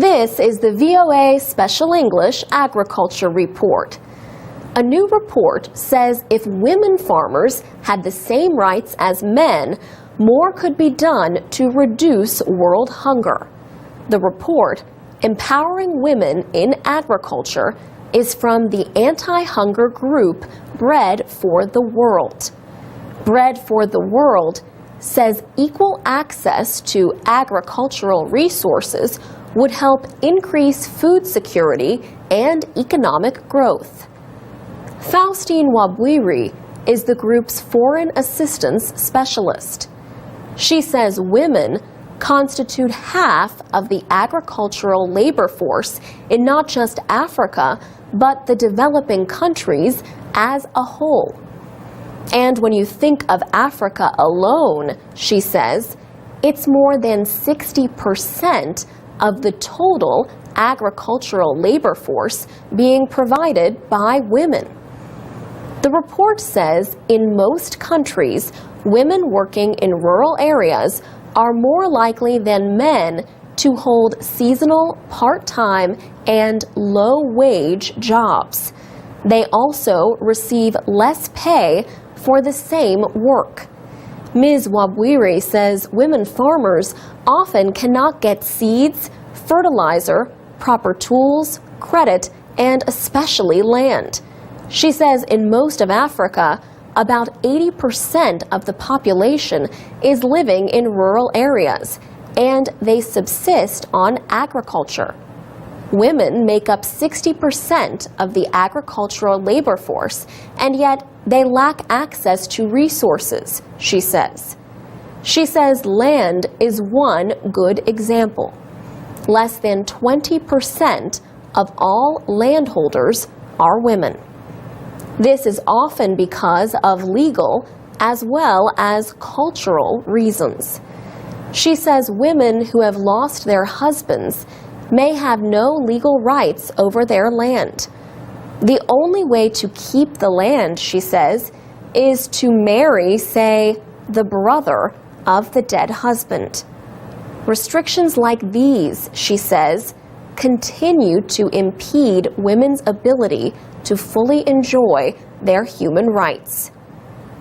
This is the VOA Special English Agriculture Report. A new report says if women farmers had the same rights as men, more could be done to reduce world hunger. The report, Empowering Women in Agriculture, is from the anti-hunger group Bread for the World. Bread for the World says equal access to agricultural resources would help increase food security and economic growth. Faustine Wabwiri is the group's foreign assistance specialist. She says women constitute half of the agricultural labor force in not just Africa, but the developing countries as a whole. And when you think of Africa alone, she says, it's more than 60% of the total agricultural labor force being provided by women. The report says in most countries, women working in rural areas are more likely than men to hold seasonal, part-time, and low-wage jobs. They also receive less pay for the same work. Ms. Wabwiri says women farmers often cannot get seeds, fertilizer, proper tools, credit, and especially land. She says in most of Africa, about 80% of the population is living in rural areas, and they subsist on agriculture. Women make up 60% of the agricultural labor force, and yet they lack access to resources, she says. She says land is one good example. Less than 20% of all landholders are women. This is often because of legal as well as cultural reasons. She says women who have lost their husbands may have no legal rights over their land. The only way to keep the land, she says, is to marry, say, the brother of the dead husband. Restrictions like these, she says, continue to impede women's ability to fully enjoy their human rights.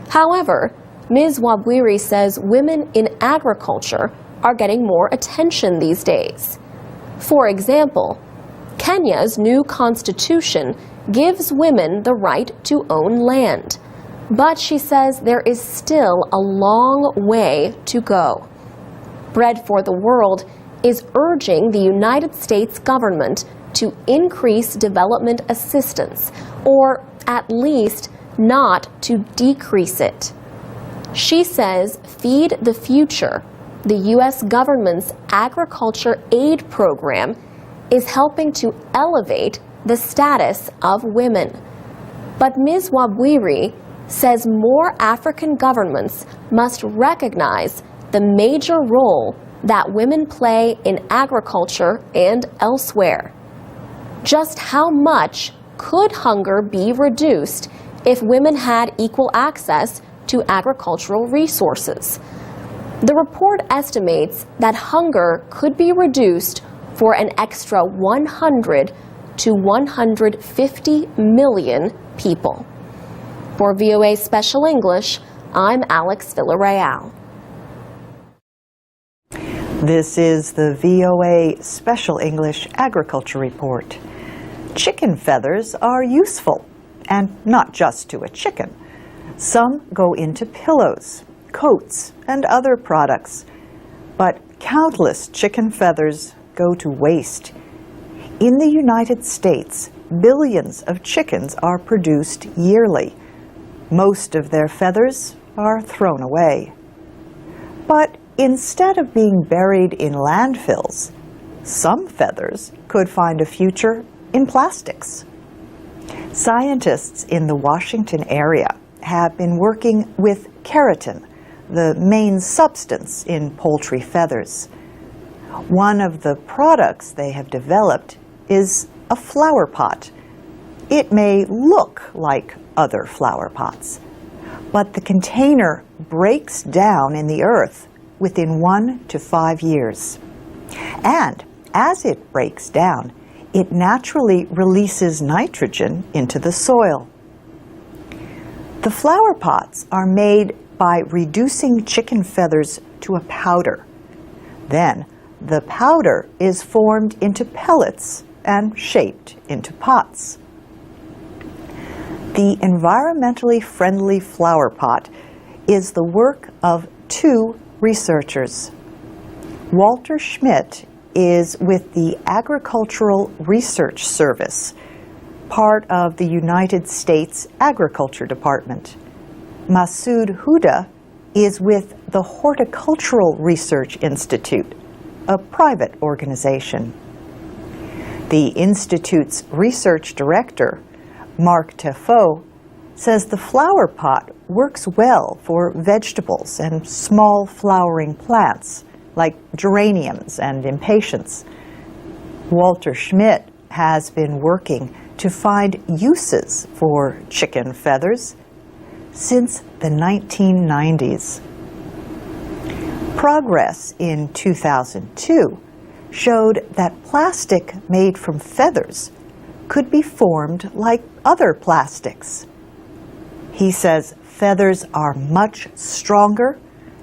However, Ms. Wabwiri says women in agriculture are getting more attention these days. For example, Kenya's new constitution gives women the right to own land. But she says there is still a long way to go. Bread for the World is urging the United States government to increase development assistance, or at least not to decrease it. She says Feed the Future, the U.S. government's agriculture aid program, is helping to elevate the status of women. But Ms. Wabwiri says more African governments must recognize the major role that women play in agriculture and elsewhere. Just how much could hunger be reduced if women had equal access to agricultural resources? The report estimates that hunger could be reduced for an extra 100 to 150 million people. For VOA Special English, I'm Alex Villarreal. This is the VOA Special English Agriculture Report. Chicken feathers are useful, and not just to a chicken. Some go into pillows, coats, and other products. But countless chicken feathers go to waste. In the United States, billions of chickens are produced yearly. Most of their feathers are thrown away. But instead of being buried in landfills, some feathers could find a future in plastics. Scientists in the Washington area have been working with keratin, the main substance in poultry feathers. One of the products they have developed is a flower pot. It may look like other flower pots, but the container breaks down in the earth within 1 to 5 years. And as it breaks down, it naturally releases nitrogen into the soil. The flower pots are made by reducing chicken feathers to a powder. Then, the powder is formed into pellets and shaped into pots. The environmentally friendly flower pot is the work of two researchers. Walter Schmidt is with the Agricultural Research Service, part of the United States Agriculture Department. Masood Huda is with the Horticultural Research Institute, a private organization. The Institute's research director, Mark Tefaut, says the flower pot works well for vegetables and small flowering plants like geraniums and impatiens. Walter Schmidt has been working to find uses for chicken feathers since the 1990s. Progress in 2002 showed that plastic made from feathers could be formed like other plastics. He says feathers are much stronger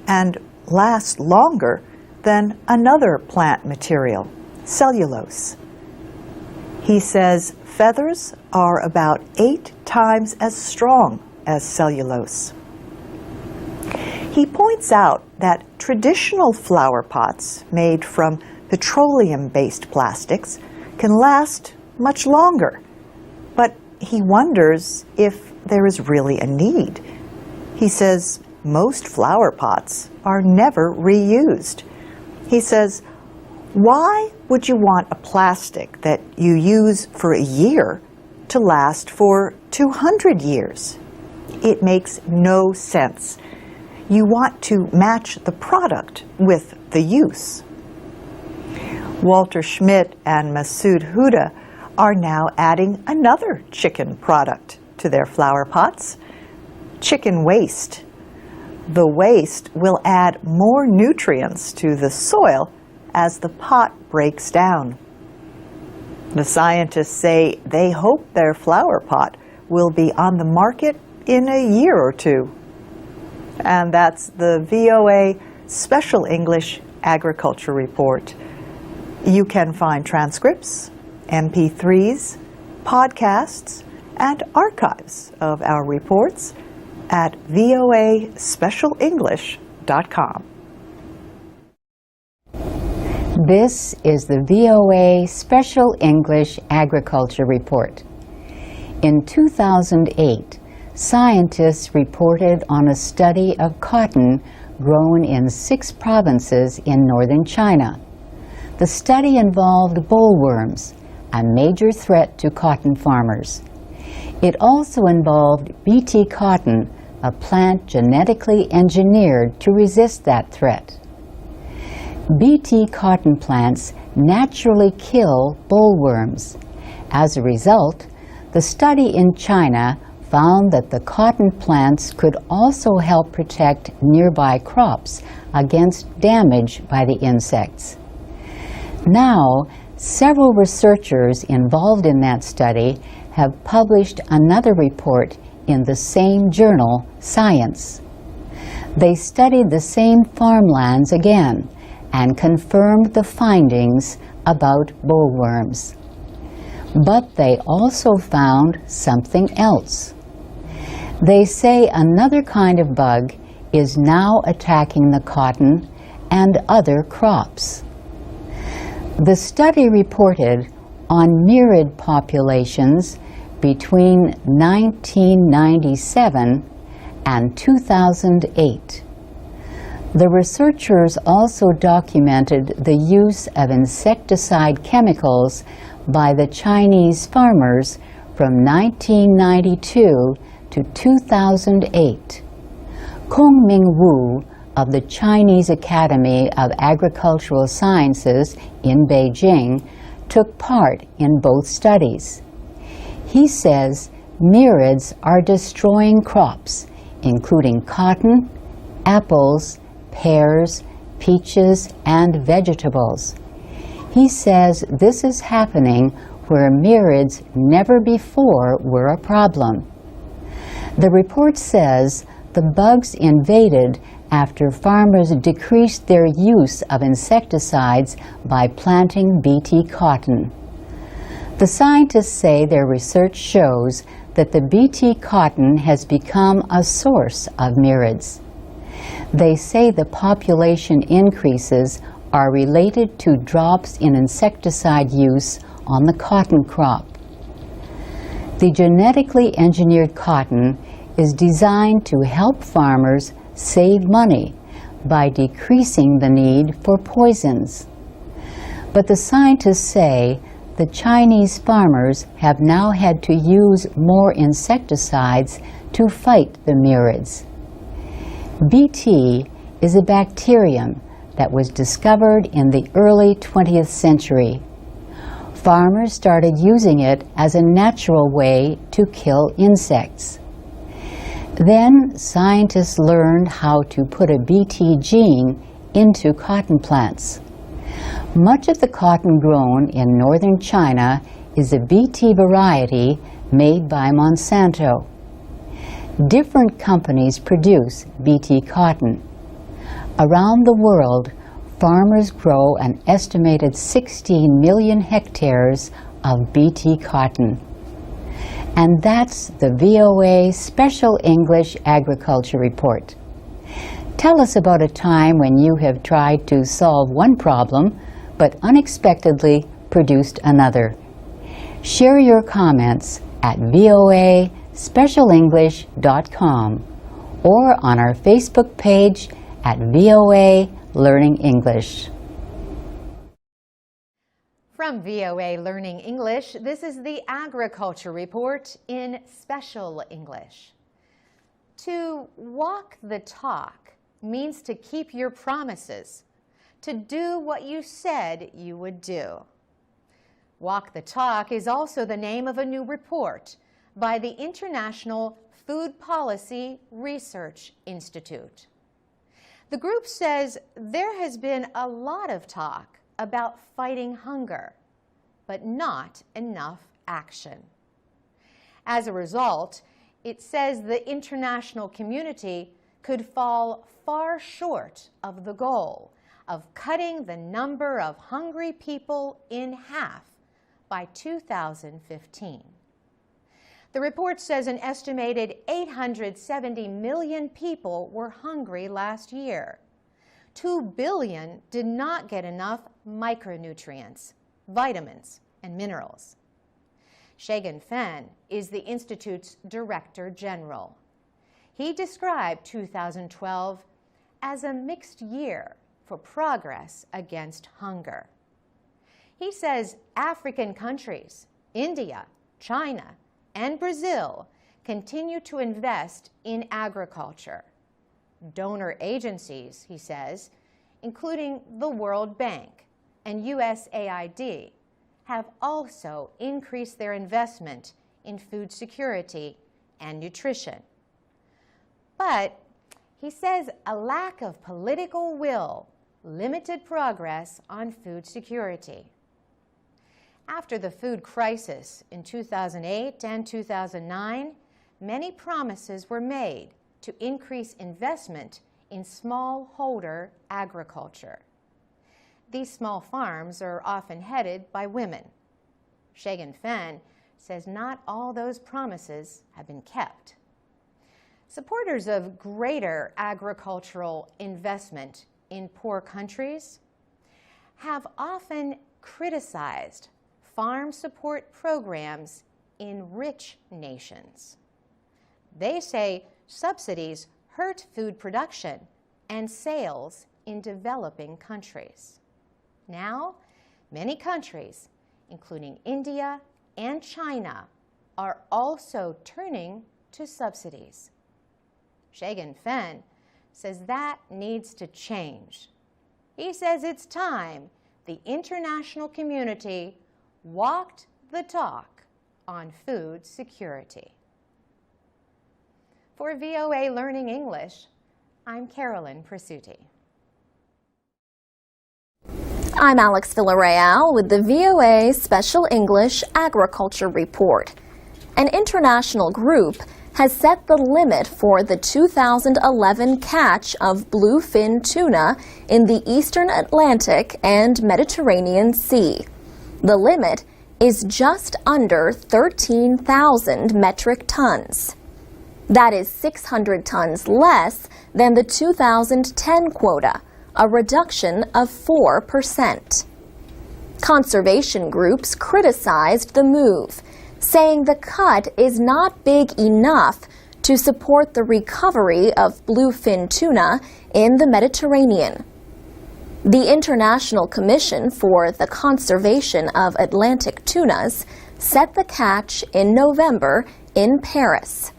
and last longer than another plant material, cellulose. He says feathers are about 8 times as strong as cellulose. He points out that traditional flower pots made from petroleum-based plastics can last much longer, but he wonders if there is really a need. He says most flower pots are never reused. He says, why would you want a plastic that you use for a year to last for 200 years? It makes no sense. You want to match the product with the use. Walter Schmidt and Masood Huda are now adding another chicken product to their flower pots, chicken waste. The waste will add more nutrients to the soil as the pot breaks down. The scientists say they hope their flower pot will be on the market in a year or two. And that's the VOA Special English Agriculture Report. You can find transcripts, MP3s, podcasts, and archives of our reports at voaspecialenglish.com. This is the VOA Special English Agriculture Report. In 2008, scientists reported on a study of cotton grown in 6 provinces in northern China. The study involved bollworms, a major threat to cotton farmers. It also involved Bt cotton, a plant genetically engineered to resist that threat. Bt cotton plants naturally kill bollworms. As a result, the study in China found that the cotton plants could also help protect nearby crops against damage by the insects. Now, several researchers involved in that study have published another report in the same journal, Science. They studied the same farmlands again and confirmed the findings about bollworms. But they also found something else. They say another kind of bug is now attacking the cotton and other crops. The study reported on mirid populations between 1997 and 2008. The researchers also documented the use of insecticide chemicals by the Chinese farmers from 1992 to 2008. Kongming Wu of the Chinese Academy of Agricultural Sciences in Beijing took part in both studies. He says mirids are destroying crops, including cotton, apples, pears, peaches, and vegetables. He says this is happening where mirids never before were a problem. The report says the bugs invaded after farmers decreased their use of insecticides by planting Bt cotton. The scientists say their research shows that the Bt cotton has become a source of mirids. They say the population increases are related to drops in insecticide use on the cotton crop. The genetically engineered cotton is designed to help farmers save money by decreasing the need for poisons. But the scientists say the Chinese farmers have now had to use more insecticides to fight the mirids. Bt is a bacterium that was discovered in the early 20th century. Farmers started using it as a natural way to kill insects. Then scientists learned how to put a Bt gene into cotton plants. Much of the cotton grown in northern China is a Bt variety made by Monsanto. Different companies produce Bt cotton. Around the world, farmers grow an estimated 16 million hectares of Bt cotton. And that's the VOA Special English Agriculture Report. Tell us about a time when you have tried to solve one problem, but unexpectedly produced another. Share your comments at voaspecialenglish.com or on our Facebook page at VOA Learning English. From VOA Learning English, this is the Agriculture Report in Special English. To walk the talk means to keep your promises, to do what you said you would do. Walk the Talk is also the name of a new report by the International Food Policy Research Institute. The group says there has been a lot of talk about fighting hunger, but not enough action. As a result, it says the international community could fall far short of the goal of cutting the number of hungry people in half by 2015. The report says an estimated 870 million people were hungry last year. 2 billion did not get enough micronutrients, vitamins, and minerals. Shagan Fan is the Institute's Director General. He described 2012 as a mixed year for progress against hunger. He says African countries, India, China, and Brazil continue to invest in agriculture. Donor agencies, he says, including the World Bank and USAID, have also increased their investment in food security and nutrition. But he says a lack of political will limited progress on food security. After the food crisis in 2008 and 2009, many promises were made to increase investment in smallholder agriculture. These small farms are often headed by women. Shagan Fan says not all those promises have been kept. Supporters of greater agricultural investment in poor countries have often criticized farm support programs in rich nations. They say subsidies hurt food production and sales in developing countries. Now, many countries, including India and China, are also turning to subsidies. Shagan Fan says that needs to change. He says it's time the international community walked the talk on food security. For VOA Learning English, I'm Carolyn Presutti. I'm Alex Villarreal with the VOA Special English Agriculture Report. An international group has set the limit for the 2011 catch of bluefin tuna in the eastern Atlantic and Mediterranean Sea. The limit is just under 13,000 metric tons. That is 600 tons less than the 2010 quota, a reduction of 4%. Conservation groups criticized the move, saying the cut is not big enough to support the recovery of bluefin tuna in the Mediterranean. The International Commission for the Conservation of Atlantic Tunas set the catch in November in Paris.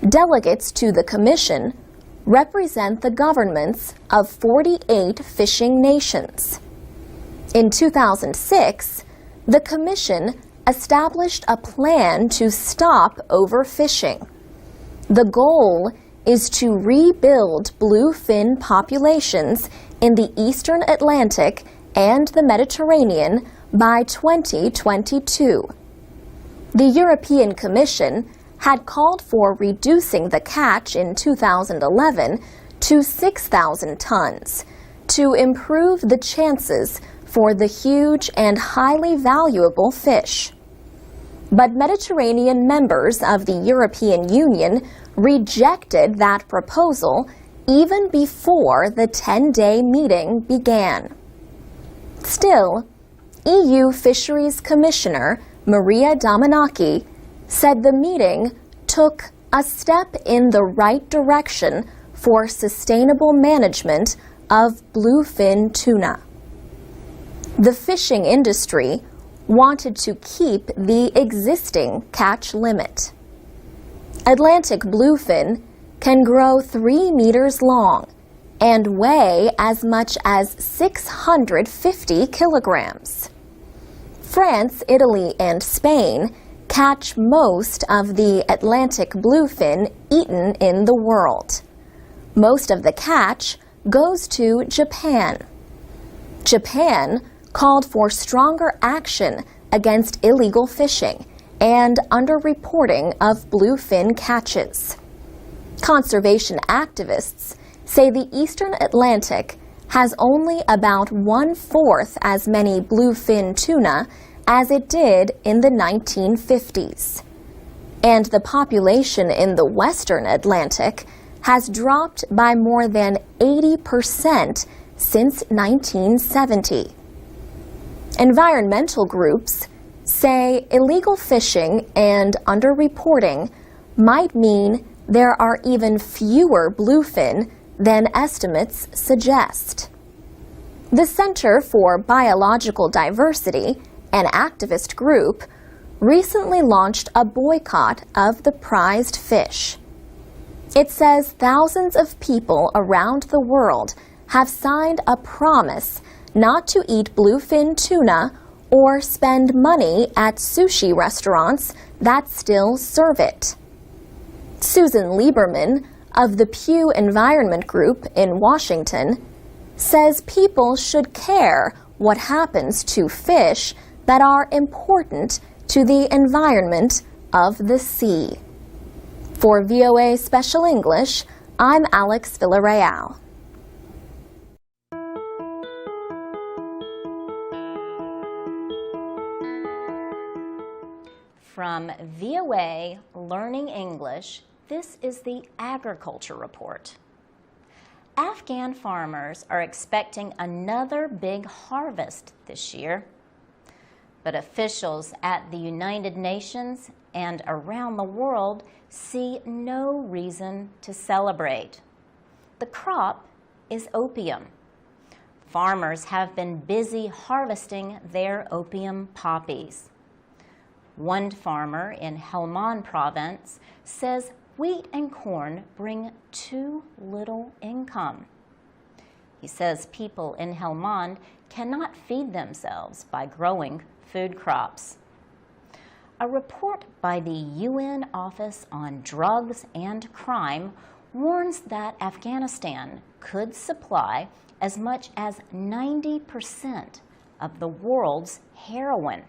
Delegates to the commission represent the governments of 48 fishing nations. In 2006, the Commission established a plan to stop overfishing. The goal is to rebuild bluefin populations in the eastern Atlantic and the Mediterranean by 2022. The European Commission had called for reducing the catch in 2011 to 6,000 tons to improve the chances for the huge and highly valuable fish. But Mediterranean members of the European Union rejected that proposal even before the 10-day meeting began. Still, EU Fisheries Commissioner Maria Damanaki said the meeting took a step in the right direction for sustainable management of bluefin tuna. The fishing industry wanted to keep the existing catch limit. Atlantic bluefin can grow 3 meters long and weigh as much as 650 kilograms. France, Italy, and Spain catch most of the Atlantic bluefin eaten in the world. Most of the catch goes to Japan. Japan called for stronger action against illegal fishing and underreporting of bluefin catches. Conservation activists say the eastern Atlantic has only about 1/4 as many bluefin tuna as it did in the 1950s. And the population in the western Atlantic has dropped by more than 80% since 1970. Environmental groups say illegal fishing and underreporting might mean there are even fewer bluefin than estimates suggest. The Center for Biological Diversity, an activist group, recently launched a boycott of the prized fish. It says thousands of people around the world have signed a promise not to eat bluefin tuna or spend money at sushi restaurants that still serve it. Susan Lieberman of the Pew Environment Group in Washington says people should care what happens to fish that are important to the environment of the sea. For VOA Special English, I'm Alex Villarreal. From VOA Learning English, this is the Agriculture Report. Afghan farmers are expecting another big harvest this year. But officials at the United Nations and around the world see no reason to celebrate. The crop is opium. Farmers have been busy harvesting their opium poppies. One farmer in Helmand province says wheat and corn bring too little income. He says people in Helmand cannot feed themselves by growing food crops. A report by the UN Office on Drugs and Crime warns that Afghanistan could supply as much as 90% of the world's heroin.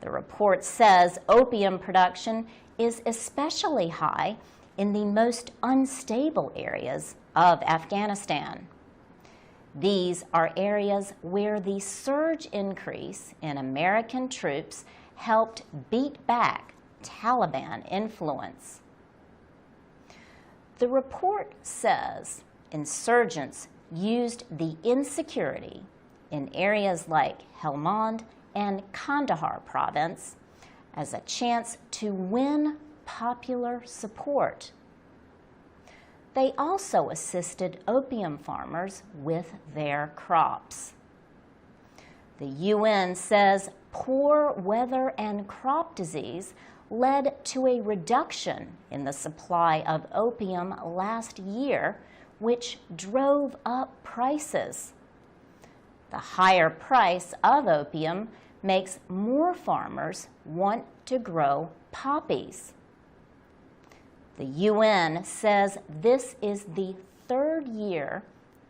The report says opium production is especially high in the most unstable areas of Afghanistan. These are areas where the surge increase in American troops helped beat back Taliban influence. The report says insurgents used the insecurity in areas like Helmand and Kandahar province as a chance to win popular support. They also assisted opium farmers with their crops. The UN says poor weather and crop disease led to a reduction in the supply of opium last year, which drove up prices. The higher price of opium makes more farmers want to grow poppies. The UN says this is the third year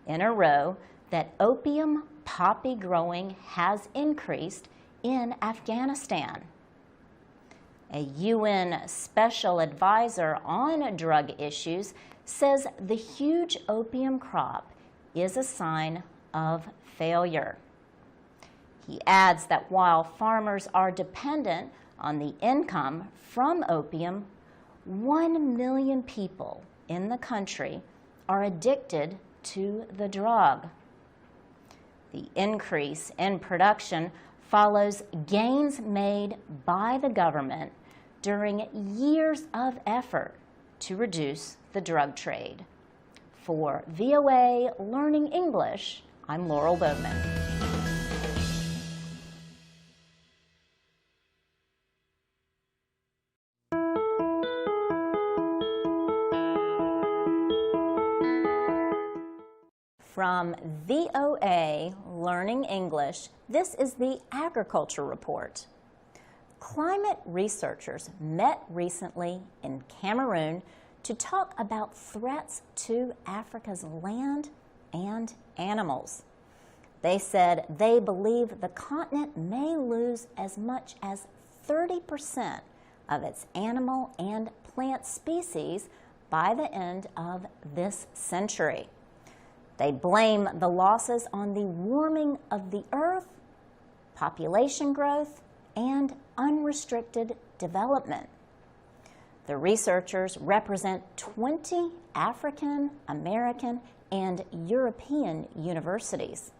in a row that opium poppy growing has increased in Afghanistan. A UN special advisor on drug issues says the huge opium crop is a sign of failure. He adds that while farmers are dependent on the income from opium, 1 million people in the country are addicted to the drug. The increase in production follows gains made by the government during years of effort to reduce the drug trade. For VOA Learning English, I'm Laurel Bowman. From VOA Learning English, this is the Agriculture Report. Climate researchers met recently in Cameroon to talk about threats to Africa's land and animals. They said they believe the continent may lose as much as 30% of its animal and plant species by the end of this century. They blame the losses on the warming of the earth, population growth, and unrestricted development. The researchers represent 20 African, American, and European universities.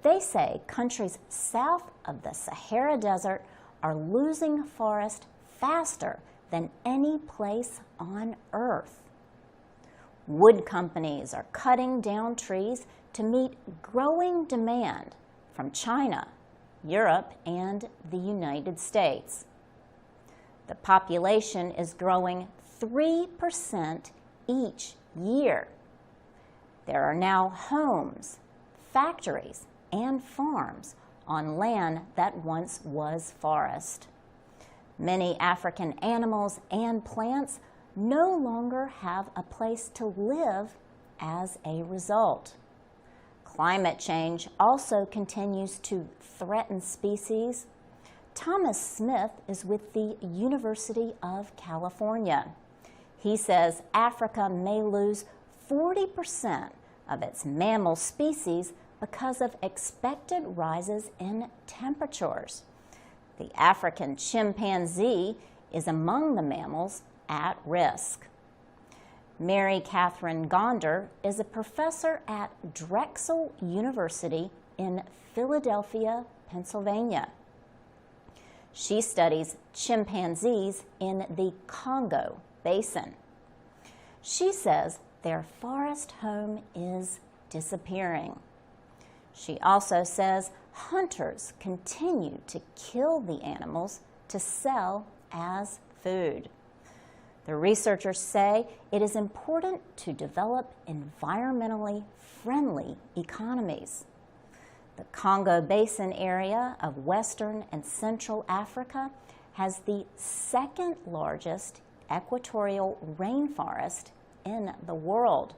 They say countries south of the Sahara Desert are losing forest faster than any place on Earth. Wood companies are cutting down trees to meet growing demand from China, Europe, and the United States. The population is growing 3% each year. There are now homes, factories, and farms on land that once was forest. Many African animals and plants no longer have a place to live as a result. Climate change also continues to threaten species. Thomas Smith is with the University of California. He says Africa may lose 40% of its mammal species because of expected rises in temperatures. The African chimpanzee is among the mammals at risk. Mary Catherine Gonder is a professor at Drexel University in Philadelphia, Pennsylvania. She studies chimpanzees in the Congo Basin. She says their forest home is disappearing. She also says hunters continue to kill the animals to sell as food. The researchers say it is important to develop environmentally friendly economies. The Congo Basin area of Western and Central Africa has the second largest equatorial rainforest in the world.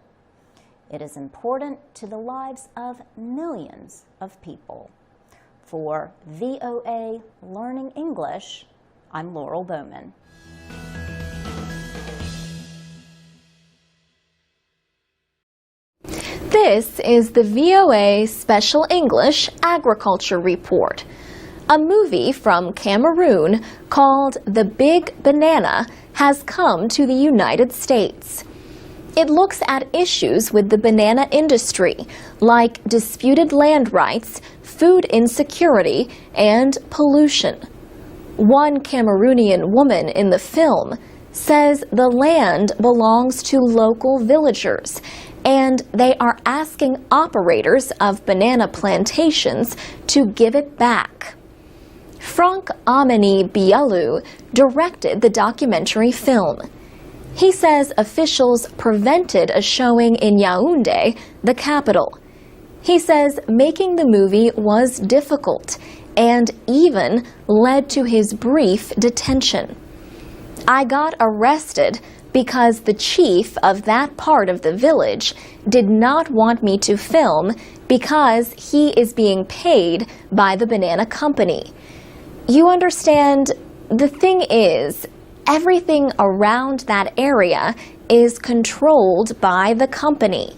It is important to the lives of millions of people. For VOA Learning English, I'm Laurel Bowman. This is the VOA Special English Agriculture Report. A movie from Cameroon called The Big Banana has come to the United States. It looks at issues with the banana industry, like disputed land rights, food insecurity, and pollution. One Cameroonian woman in the film says the land belongs to local villagers, and they are asking operators of banana plantations to give it back. Frank Ameni Bialu directed the documentary film. He says officials prevented a showing in Yaoundé, the capital. He says making the movie was difficult and even led to his brief detention. I got arrested because the chief of that part of the village did not want me to film because he is being paid by the banana company. You understand, the thing is, everything around that area is controlled by the company.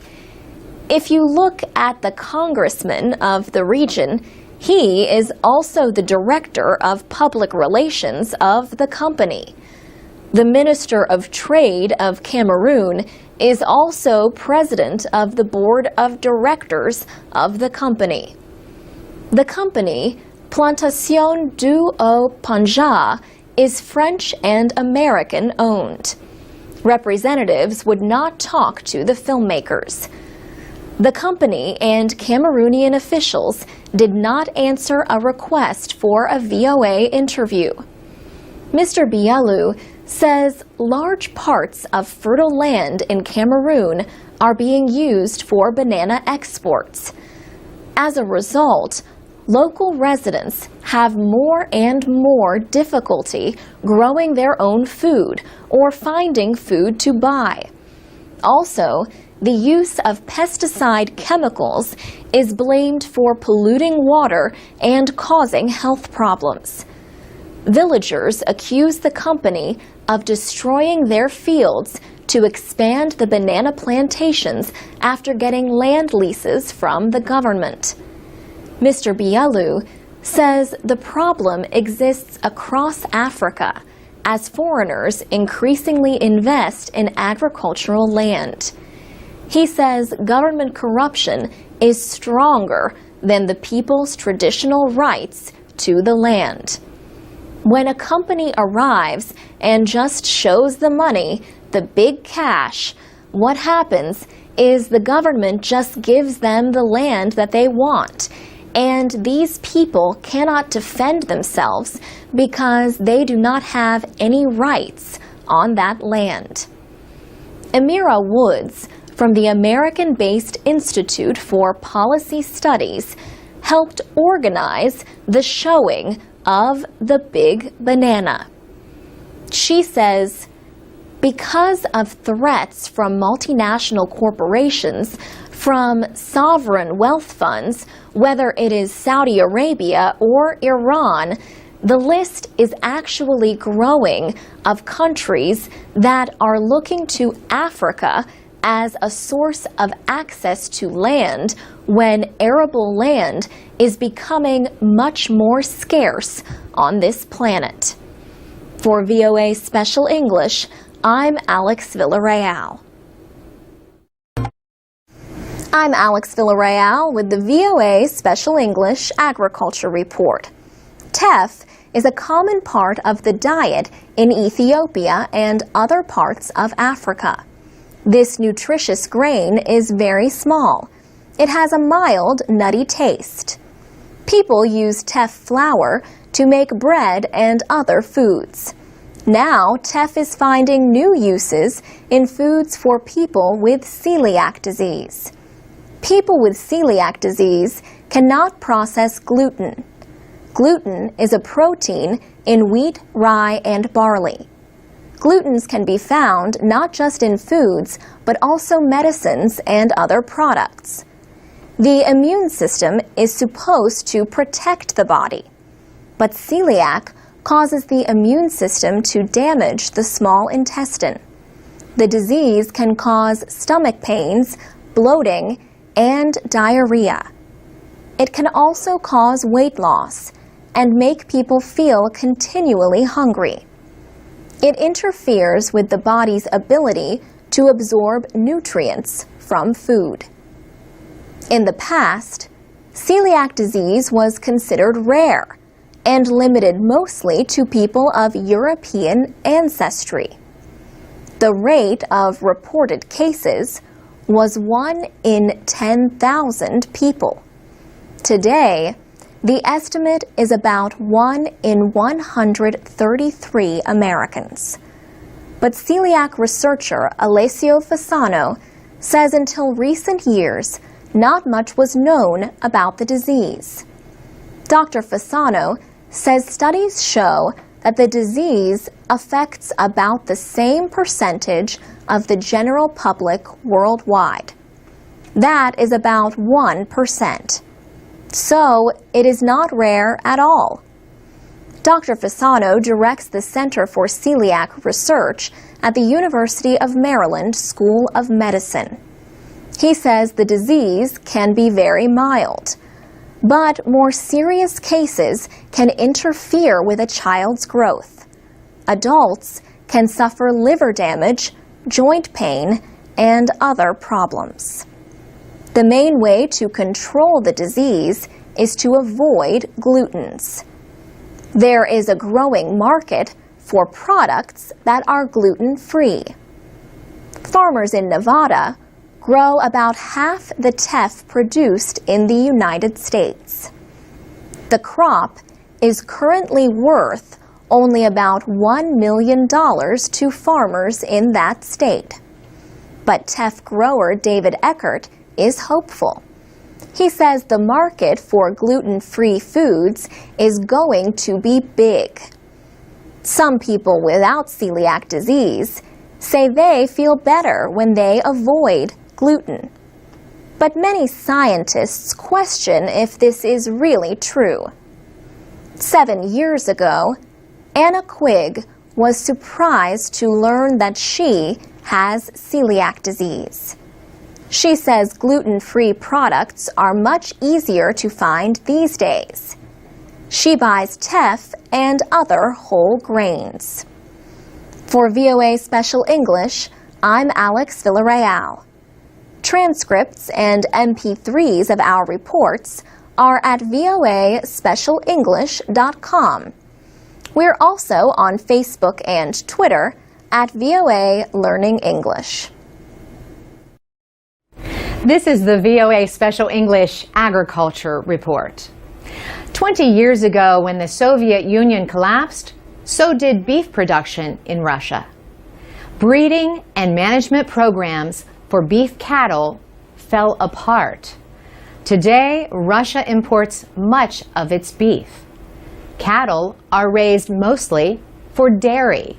If you look at the congressman of the region, he is also the director of public relations of the company. The Minister of Trade of Cameroon is also president of the board of directors of the company. The company, Plantation du Haut Panja, is French and American owned. Representatives would not talk to the filmmakers. The company and Cameroonian officials did not answer a request for a VOA interview. Mr. Bialu says large parts of fertile land in Cameroon are being used for banana exports. As a result, local residents have more and more difficulty growing their own food or finding food to buy. Also, the use of pesticide chemicals is blamed for polluting water and causing health problems. Villagers accuse the company of destroying their fields to expand the banana plantations after getting land leases from the government. Mr. Bialu says the problem exists across Africa as foreigners increasingly invest in agricultural land. He says government corruption is stronger than the people's traditional rights to the land. When a company arrives and just shows the money, the big cash, what happens is the government just gives them the land that they want, and these people cannot defend themselves because they do not have any rights on that land. Amira Woods, from the American-based Institute for Policy Studies, helped organize the showing of The Big Banana. She says, because of threats from multinational corporations, from sovereign wealth funds, whether it is Saudi Arabia or Iran, the list is actually growing of countries that are looking to Africa as a source of access to land when arable land is becoming much more scarce on this planet. For VOA Special English, I'm Alex Villarreal. I'm Alex Villarreal with the VOA Special English Agriculture Report. Teff is a common part of the diet in Ethiopia and other parts of Africa. This nutritious grain is very small. It has a mild, nutty taste. People use teff flour to make bread and other foods. Now, teff is finding new uses in foods for people with celiac disease. People with celiac disease cannot process gluten. Gluten is a protein in wheat, rye, and barley. Glutens can be found not just in foods, but also medicines and other products. The immune system is supposed to protect the body, but celiac causes the immune system to damage the small intestine. The disease can cause stomach pains, bloating, and diarrhea. It can also cause weight loss and make people feel continually hungry. It interferes with the body's ability to absorb nutrients from food. In the past, celiac disease was considered rare and limited mostly to people of European ancestry. The rate of reported cases was 1 in 10,000 people. Today, the estimate is about 1 in 133 Americans. But celiac researcher Alessio Fasano says until recent years, not much was known about the disease. Dr. Fasano says studies show that the disease affects about the same percentage of the general public worldwide. That is about 1%. So it is not rare at all. Dr. Fasano directs the Center for Celiac Research at the University of Maryland School of Medicine. He says the disease can be very mild, but more serious cases can interfere with a child's growth. Adults can suffer liver damage, joint pain, and other problems. The main way to control the disease is to avoid glutens. There is a growing market for products that are gluten-free. Farmers in Nevada grow about half the teff produced in the United States. The crop is currently worth only about $1 million to farmers in that state. But teff grower David Eckert is hopeful. He says the market for gluten-free foods is going to be big. Some people without celiac disease say they feel better when they avoid gluten. But many scientists question if this is really true. 7 years ago, Anna Quigg was surprised to learn that she has celiac disease. She says gluten-free products are much easier to find these days. She buys teff and other whole grains. For VOA Special English, I'm Alex Villarreal. Transcripts and MP3s of our reports are at voaspecialenglish.com. We're also on Facebook and Twitter at VOA Learning English. This is the VOA Special English Agriculture Report. 20 years ago, when the Soviet Union collapsed, so did beef production in Russia. Breeding and management programs for beef cattle fell apart. Today, Russia imports much of its beef. Cattle are raised mostly for dairy.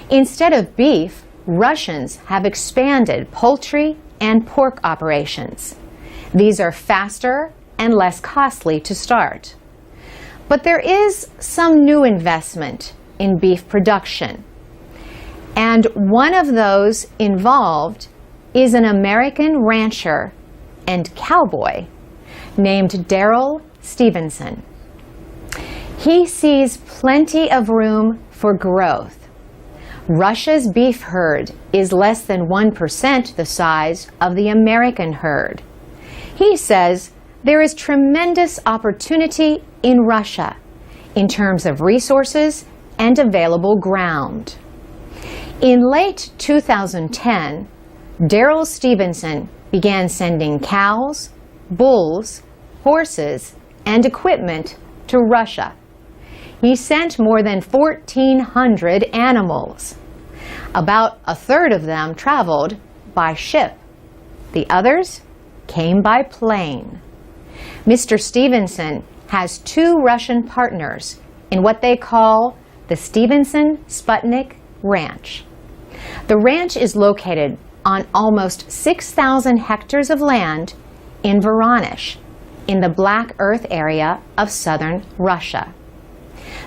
Instead of beef, Russians have expanded poultry and pork operations. These are faster and less costly to start. But there is some new investment in beef production. And one of those involved is an American rancher and cowboy named Darrell Stevenson. He sees plenty of room for growth. Russia's beef herd is less than 1% the size of the American herd. He says there is tremendous opportunity in Russia in terms of resources and available ground. In late 2010, Darrell Stevenson began sending cows, bulls, horses, and equipment to Russia. He sent more than 1,400 animals. About a third of them traveled by ship. The others came by plane. Mr. Stevenson has 2 Russian partners in what they call the Stevenson Sputnik Ranch. The ranch is located on almost 6,000 hectares of land in Voronezh, in the Black Earth area of southern Russia.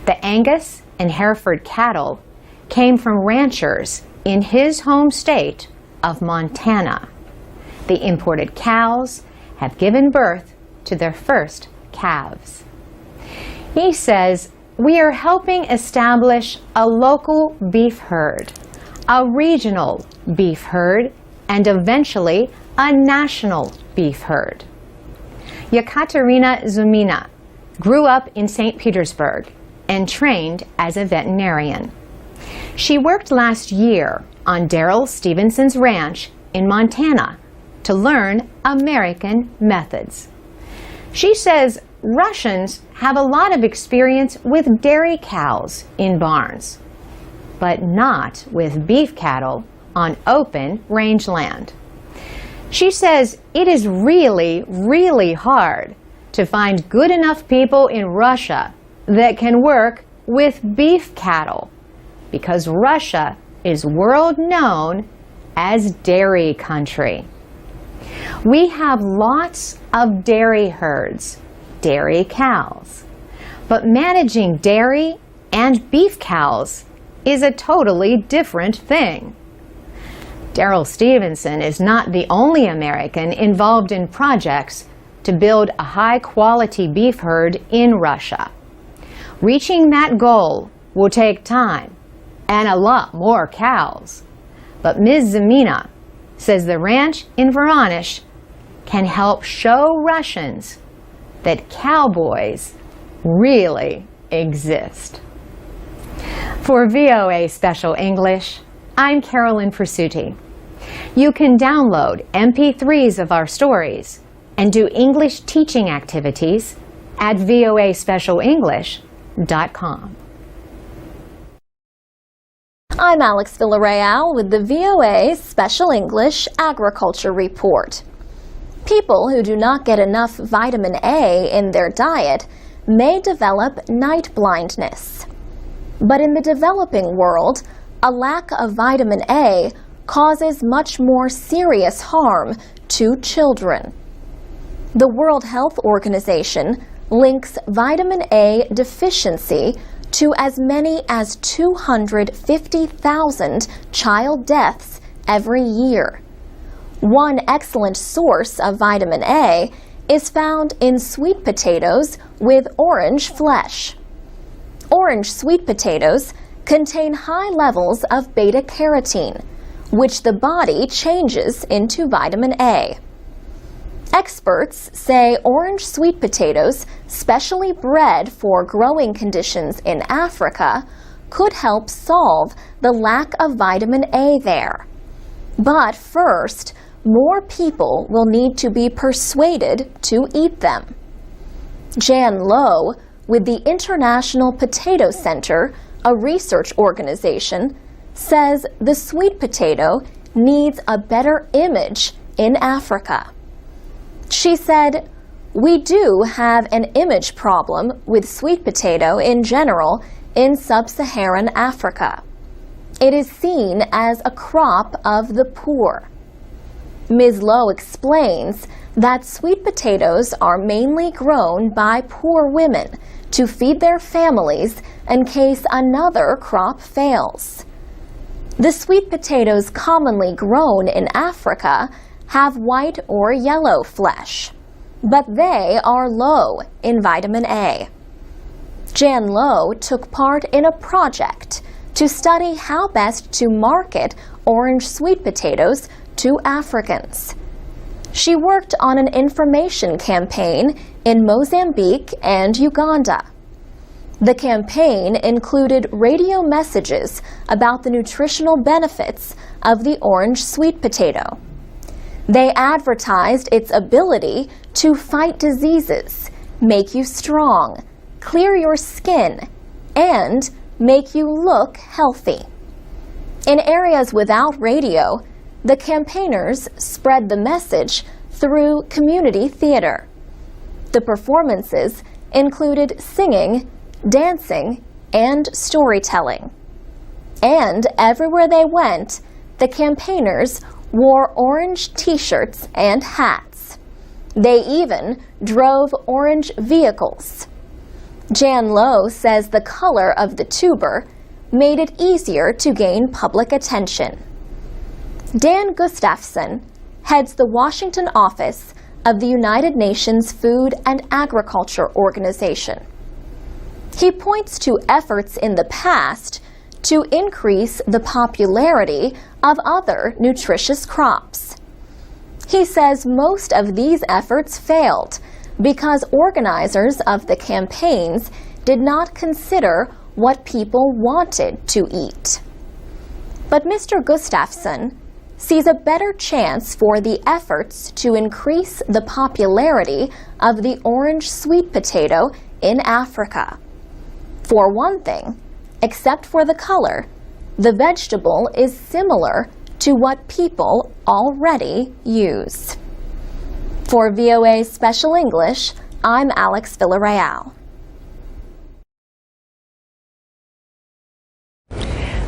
The Angus and Hereford cattle came from ranchers in his home state of Montana. The imported cows have given birth to their first calves. He says, "We are helping establish a local beef herd, a regional beef herd, and eventually a national beef herd." Yekaterina Zumina grew up in St. Petersburg and trained as a veterinarian. She worked last year on Daryl Stevenson's ranch in Montana to learn American methods. She says Russians have a lot of experience with dairy cows in barns, but not with beef cattle on open rangeland. She says it is really, really hard to find good enough people in Russia that can work with beef cattle, because Russia is world known as dairy country. We have lots of dairy herds, dairy cows, but managing dairy and beef cows is a totally different thing. Daryl Stevenson is not the only American involved in projects to build a high-quality beef herd in Russia. Reaching that goal will take time and a lot more cows. But Ms. Zamina says the ranch in Voronezh can help show Russians that cowboys really exist. For VOA Special English, I'm Carolyn Pursuti. You can download MP3s of our stories and do English teaching activities at voaspecialenglish.com. I'm Alex Villarreal with the VOA Special English Agriculture Report. People who do not get enough vitamin A in their diet may develop night blindness. But in the developing world, a lack of vitamin A causes much more serious harm to children. The World Health Organization links vitamin A deficiency to as many as 250,000 child deaths every year. One excellent source of vitamin A is found in sweet potatoes with orange flesh. Orange sweet potatoes contain high levels of beta-carotene, which the body changes into vitamin A. Experts say orange sweet potatoes, specially bred for growing conditions in Africa, could help solve the lack of vitamin A there. But first, more people will need to be persuaded to eat them. Jan Lowe, with the International Potato Center, a research organization, says the sweet potato needs a better image in Africa. She said, "We do have an image problem with sweet potato in general in sub-Saharan Africa. It is seen as a crop of the poor." Ms. Lowe explains that sweet potatoes are mainly grown by poor women to feed their families in case another crop fails. The sweet potatoes commonly grown in Africa have white or yellow flesh, but they are low in vitamin A. Jan Lowe took part in a project to study how best to market orange sweet potatoes to Africans. She worked on an information campaign in Mozambique and Uganda. The campaign included radio messages about the nutritional benefits of the orange sweet potato. They advertised its ability to fight diseases, make you strong, clear your skin, and make you look healthy. In areas without radio, the campaigners spread the message through community theater. The performances included singing, dancing, and storytelling. And everywhere they went, the campaigners wore orange t-shirts and hats. They even drove orange vehicles. Jan Lowe says the color of the tuber made it easier to gain public attention. Dan Gustafson heads the Washington office of the United Nations Food and Agriculture Organization. He points to efforts in the past to increase the popularity of other nutritious crops. He says most of these efforts failed because organizers of the campaigns did not consider what people wanted to eat. But Mr. Gustafson sees a better chance for the efforts to increase the popularity of the orange sweet potato in Africa. For one thing, except for the color, the vegetable is similar to what people already use. For VOA Special English, I'm Alex Villarreal.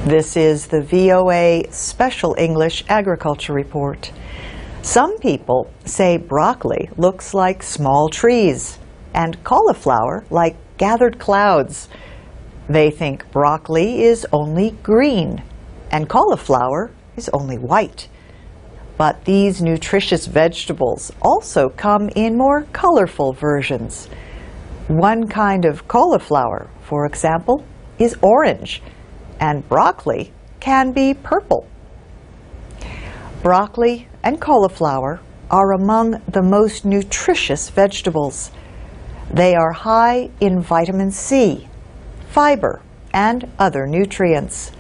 This is the VOA Special English Agriculture Report. Some people say broccoli looks like small trees and cauliflower like gathered clouds. They think broccoli is only green and cauliflower is only white. But these nutritious vegetables also come in more colorful versions. One kind of cauliflower, for example, is orange, and broccoli can be purple. Broccoli and cauliflower are among the most nutritious vegetables. They are high in vitamin C, fiber, and other nutrients.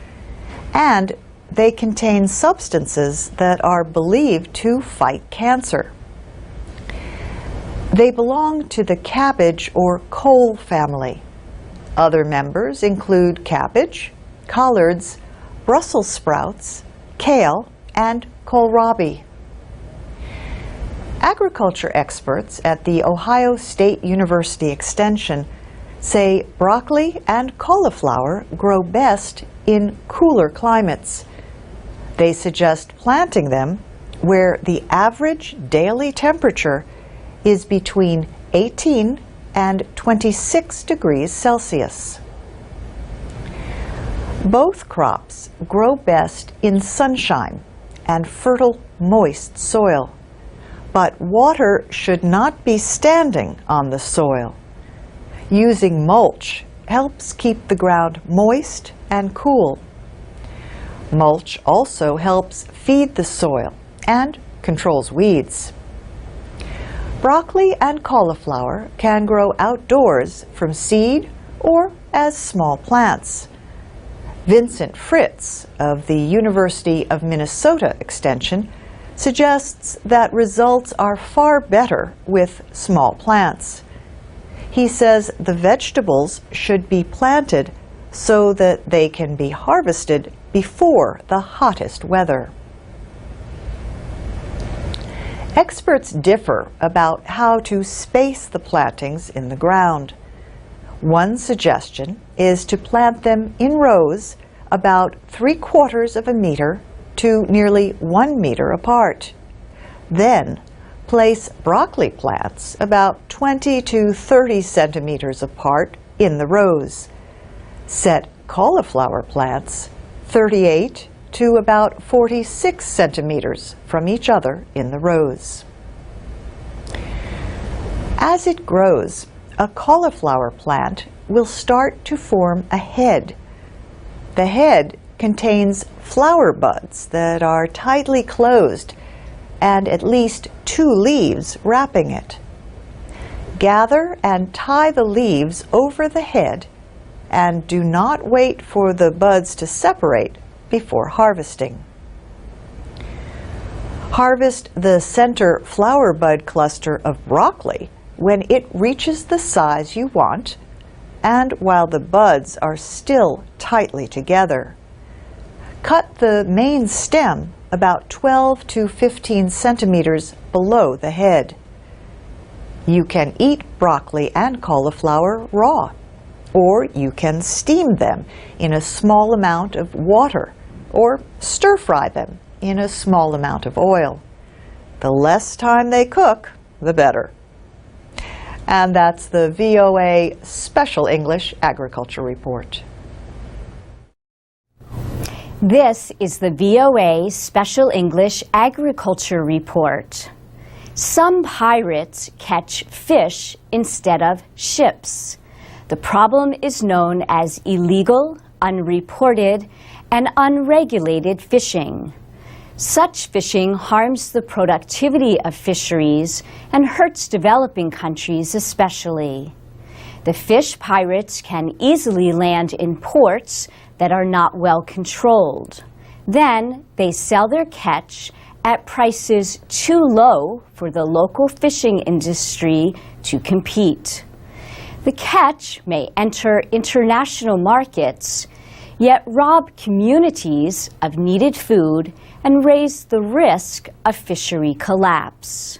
And they contain substances that are believed to fight cancer. They belong to the cabbage or cole family. Other members include cabbage, collards, Brussels sprouts, kale, and kohlrabi. Agriculture experts at the Ohio State University Extension say broccoli and cauliflower grow best in cooler climates. They suggest planting them where the average daily temperature is between 18 and 26 degrees Celsius. Both crops grow best in sunshine and fertile, moist soil, but water should not be standing on the soil. Using mulch helps keep the ground moist and cool. Mulch also helps feed the soil and controls weeds. Broccoli and cauliflower can grow outdoors from seed or as small plants. Vincent Fritz of the University of Minnesota Extension suggests that results are far better with small plants. He says the vegetables should be planted so that they can be harvested before the hottest weather. Experts differ about how to space the plantings in the ground. One suggestion is to plant them in rows about 3/4 of a meter to nearly 1 meter apart. Then place broccoli plants about 20 to 30 centimeters apart in the rows. Set cauliflower plants 38 to about 46 centimeters from each other in the rows. As it grows, a cauliflower plant will start to form a head. The head contains flower buds that are tightly closed and at least 2 leaves wrapping it. Gather and tie the leaves over the head and do not wait for the buds to separate before harvesting. Harvest the center flower bud cluster of broccoli when it reaches the size you want and while the buds are still tightly together. Cut the main stem about 12 to 15 centimeters below the head. You can eat broccoli and cauliflower raw, Or you can steam them in a small amount of water, or stir-fry them in a small amount of oil. The less time they cook, the better. And that's the VOA Special English Agriculture Report. This is the VOA Special English Agriculture Report. Some pirates catch fish instead of ships. The problem is known as illegal, unreported, and unregulated fishing. Such fishing harms the productivity of fisheries and hurts developing countries especially. The fish pirates can easily land in ports that are not well controlled. Then they sell their catch at prices too low for the local fishing industry to compete. The catch may enter international markets, yet rob communities of needed food and raise the risk of fishery collapse.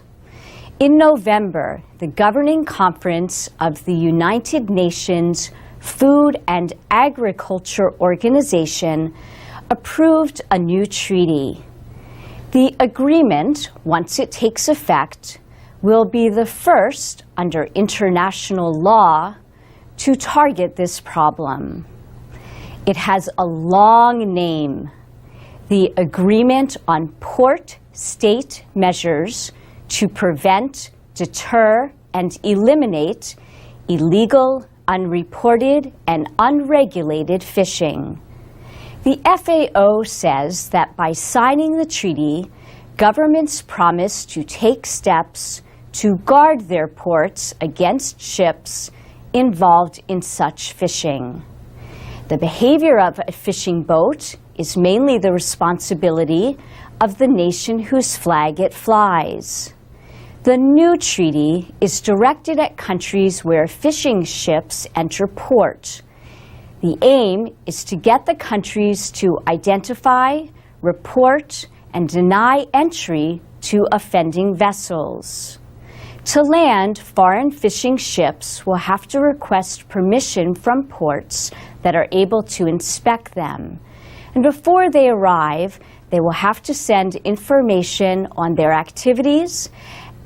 In November, the Governing Conference of the United Nations Food and Agriculture Organization approved a new treaty. The agreement, once it takes effect, will be the first under international law to target this problem. It has a long name: the Agreement on Port-State Measures to Prevent, Deter, and Eliminate Illegal, Unreported, and Unregulated Fishing. The FAO says that by signing the treaty, governments promise to take steps to guard their ports against ships involved in such fishing. The behavior of a fishing boat is mainly the responsibility of the nation whose flag it flies. The new treaty is directed at countries where fishing ships enter port. The aim is to get the countries to identify, report, and deny entry to offending vessels. To land, foreign fishing ships will have to request permission from ports that are able to inspect them. And before they arrive, they will have to send information on their activities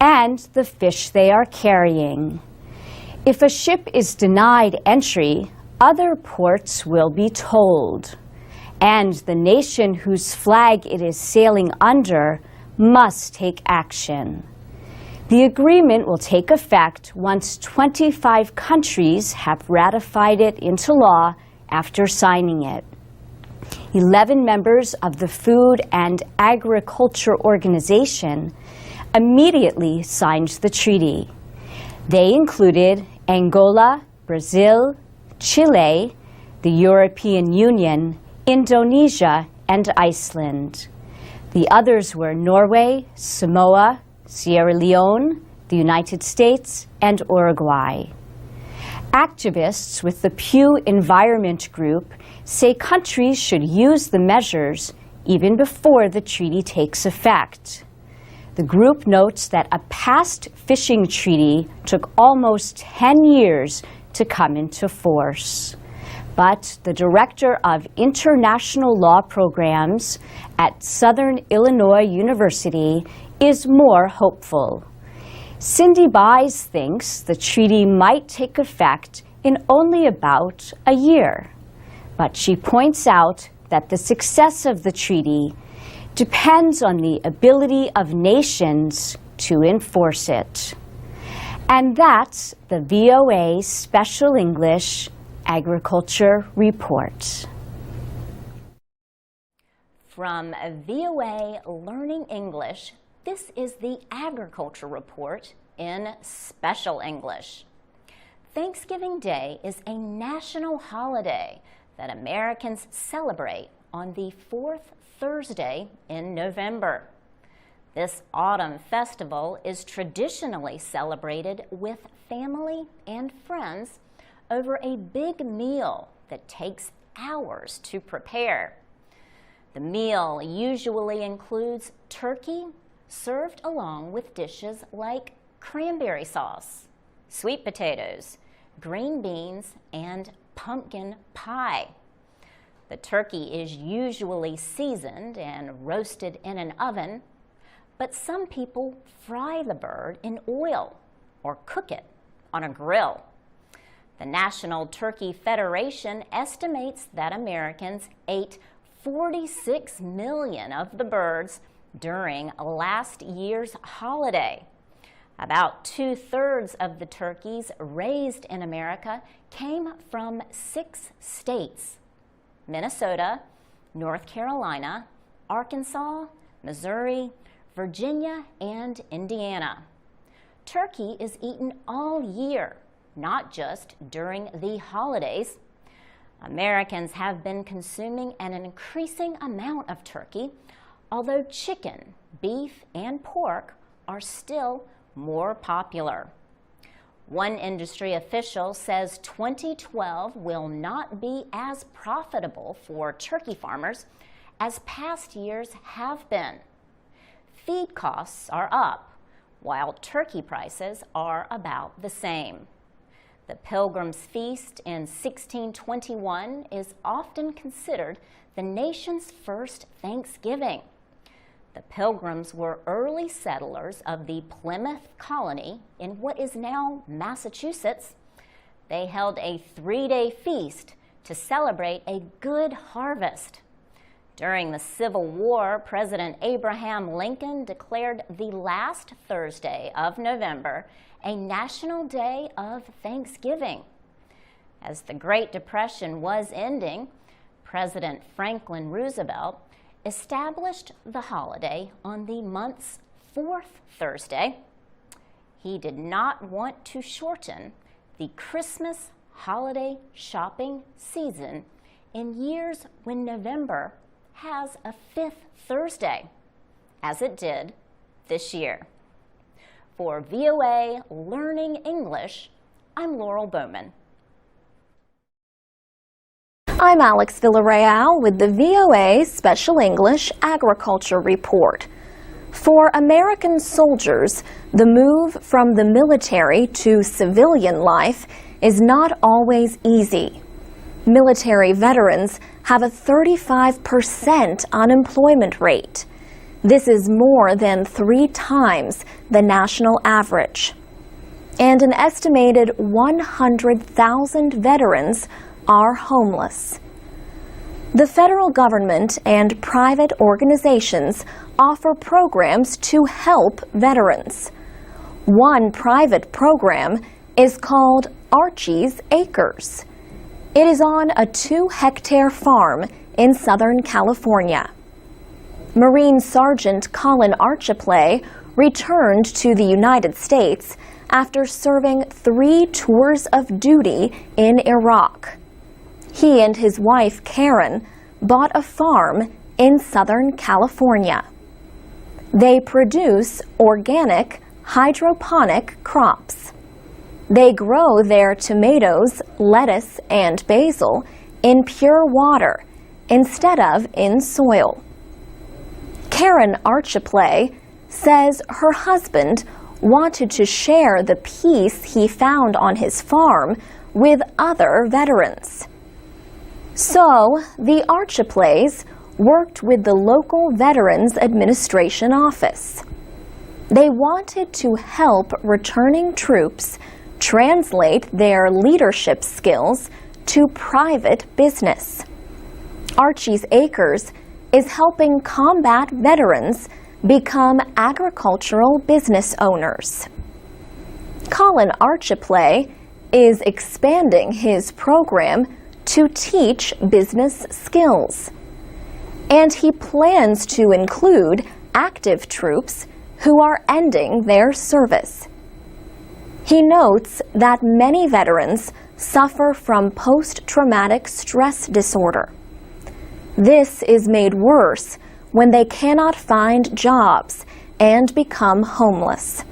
and the fish they are carrying. If a ship is denied entry, other ports will be told, and the nation whose flag it is sailing under must take action. The agreement will take effect once 25 countries have ratified it into law after signing it. 11 members of the Food and Agriculture Organization immediately signed the treaty. They included Angola, Brazil, Chile, the European Union, Indonesia, and Iceland. The others were Norway, Samoa, Sierra Leone, the United States, and Uruguay. Activists with the Pew Environment Group say countries should use the measures even before the treaty takes effect. The group notes that a past fishing treaty took almost 10 years to come into force. But the director of international law programs at Southern Illinois University is more hopeful. Cindy Buys thinks the treaty might take effect in only about a year. But she points out that the success of the treaty depends on the ability of nations to enforce it. And that's the VOA Special English Agriculture Report. From VOA Learning English, this is the Agriculture Report in Special English. Thanksgiving Day is a national holiday that Americans celebrate on the fourth Thursday in November. This autumn festival is traditionally celebrated with family and friends over a big meal that takes hours to prepare. The meal usually includes turkey, served along with dishes like cranberry sauce, sweet potatoes, green beans, and pumpkin pie. The turkey is usually seasoned and roasted in an oven, but some people fry the bird in oil or cook it on a grill. The National Turkey Federation estimates that Americans ate 46 million of the birds during last year's holiday. About 2/3 of the turkeys raised in America came from 6 states: Minnesota, North Carolina, Arkansas, Missouri, Virginia, and Indiana. Turkey is eaten all year, not just during the holidays. Americans have been consuming an increasing amount of turkey, although chicken, beef, and pork are still more popular. One industry official says 2012 will not be as profitable for turkey farmers as past years have been. Feed costs are up, while turkey prices are about the same. The Pilgrim's Feast in 1621 is often considered the nation's first Thanksgiving. The Pilgrims were early settlers of the Plymouth colony in what is now Massachusetts. They held a 3-day feast to celebrate a good harvest. During the Civil War, President Abraham Lincoln declared the last Thursday of November a national day of Thanksgiving. As the Great Depression was ending, President Franklin Roosevelt established the holiday on the month's 4th Thursday. He did not want to shorten the Christmas holiday shopping season in years when November has a 5th Thursday, as it did this year. For VOA Learning English, I'm Laurel Bowman. I'm Alex Villarreal with the VOA Special English Agriculture Report. For American soldiers, the move from the military to civilian life is not always easy. Military veterans have a 35% unemployment rate. This is more than 3 times the national average. And an estimated 100,000 veterans are homeless. The federal government and private organizations offer programs to help veterans. One private program is called Archie's Acres. It is on a 2-hectare farm in Southern California. Marine Sergeant Colin Archiplay returned to the United States after serving 3 tours of duty in Iraq. He and his wife, Karen, bought a farm in Southern California. They produce organic, hydroponic crops. They grow their tomatoes, lettuce, and basil in pure water instead of in soil. Karen Archiplay says her husband wanted to share the peace he found on his farm with other veterans. So, the Archiplays worked with the local Veterans Administration office. They wanted to help returning troops translate their leadership skills to private business. Archie's Acres is helping combat veterans become agricultural business owners. Colin Archiplay is expanding his program to teach business skills. And he plans to include active troops who are ending their service. He notes that many veterans suffer from post-traumatic stress disorder. This is made worse when they cannot find jobs and become homeless.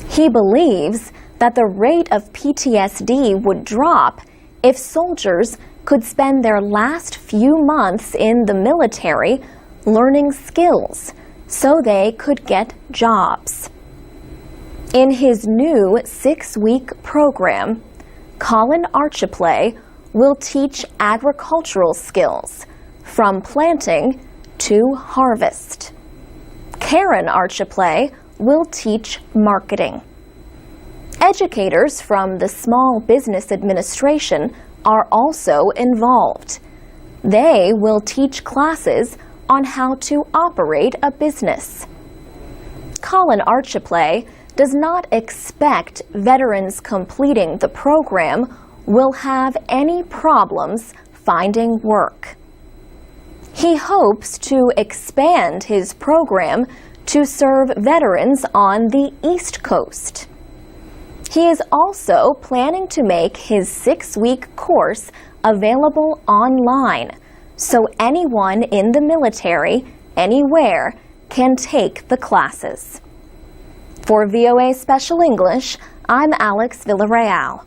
He believes that the rate of PTSD would drop if soldiers could spend their last few months in the military learning skills so they could get jobs. In his new 6-week program, Colin Archiplay will teach agricultural skills, from planting to harvest. Karen Archiplay will teach marketing. Educators from the Small Business Administration are also involved. They will teach classes on how to operate a business. Colin Archiplay does not expect veterans completing the program will have any problems finding work. He hopes to expand his program to serve veterans on the East Coast. He is also planning to make his 6-week course available online, so anyone in the military, anywhere, can take the classes. For VOA Special English, I'm Alex Villarreal.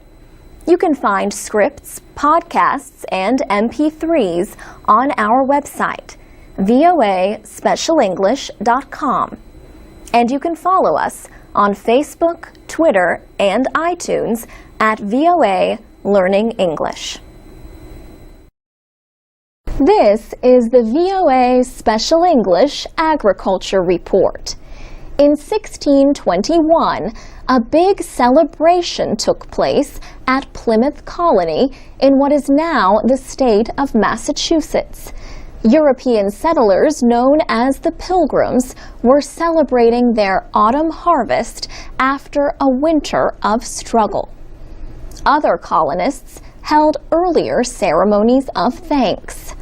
You can find scripts, podcasts, and MP3s on our website, voaspecialenglish.com. And you can follow us on Facebook, Twitter, and iTunes at VOA Learning English. This is the VOA Special English Agriculture Report. In 1621, a big celebration took place at Plymouth Colony in what is now the state of Massachusetts. European settlers known as the Pilgrims were celebrating their autumn harvest after a winter of struggle. Other colonists held earlier ceremonies of thanks.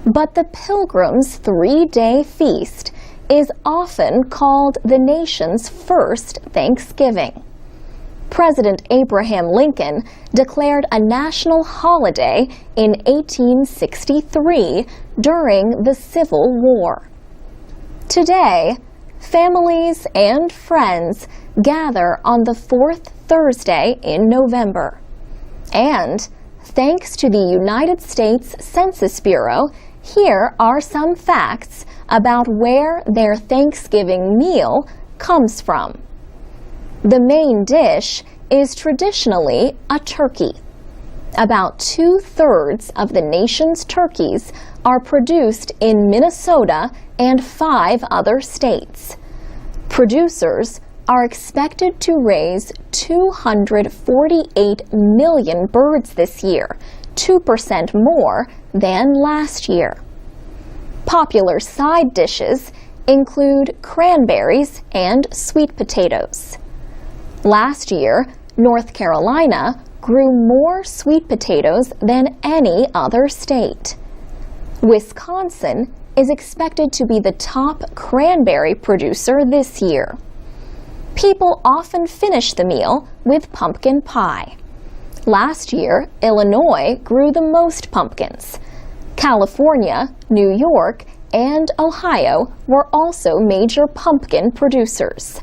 But the Pilgrims' 3-day feast is often called the nation's first Thanksgiving. President Abraham Lincoln declared a national holiday in 1863 during the Civil War. Today, families and friends gather on the 4th Thursday in November. And, thanks to the United States Census Bureau, here are some facts about where their Thanksgiving meal comes from. The main dish is traditionally a turkey. About 2/3 of the nation's turkeys are produced in Minnesota and 5 other states. Producers are expected to raise 248 million birds this year, 2% more than last year. Popular side dishes include cranberries and sweet potatoes. Last year, North Carolina grew more sweet potatoes than any other state. Wisconsin is expected to be the top cranberry producer this year. People often finish the meal with pumpkin pie. Last year, Illinois grew the most pumpkins. California, New York, and Ohio were also major pumpkin producers.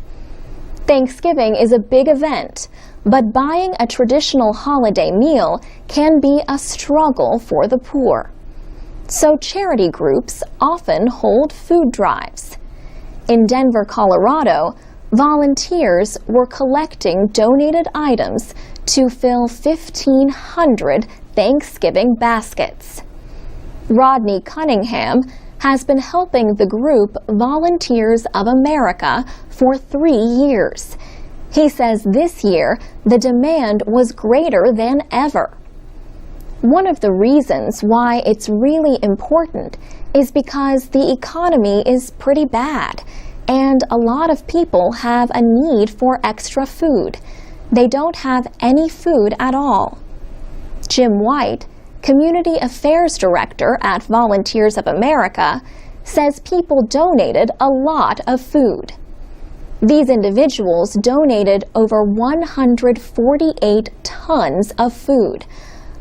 Thanksgiving is a big event, but buying a traditional holiday meal can be a struggle for the poor. So charity groups often hold food drives. In Denver, Colorado, volunteers were collecting donated items to fill 1,500 Thanksgiving baskets. Rodney Cunningham has been helping the group Volunteers of America for 3 years. He says this year the demand was greater than ever. One of the reasons why it's really important is because the economy is pretty bad, and a lot of people have a need for extra food. They don't have any food at all. Jim White, Community Affairs Director at Volunteers of America, says people donated a lot of food. These individuals donated over 148 tons of food,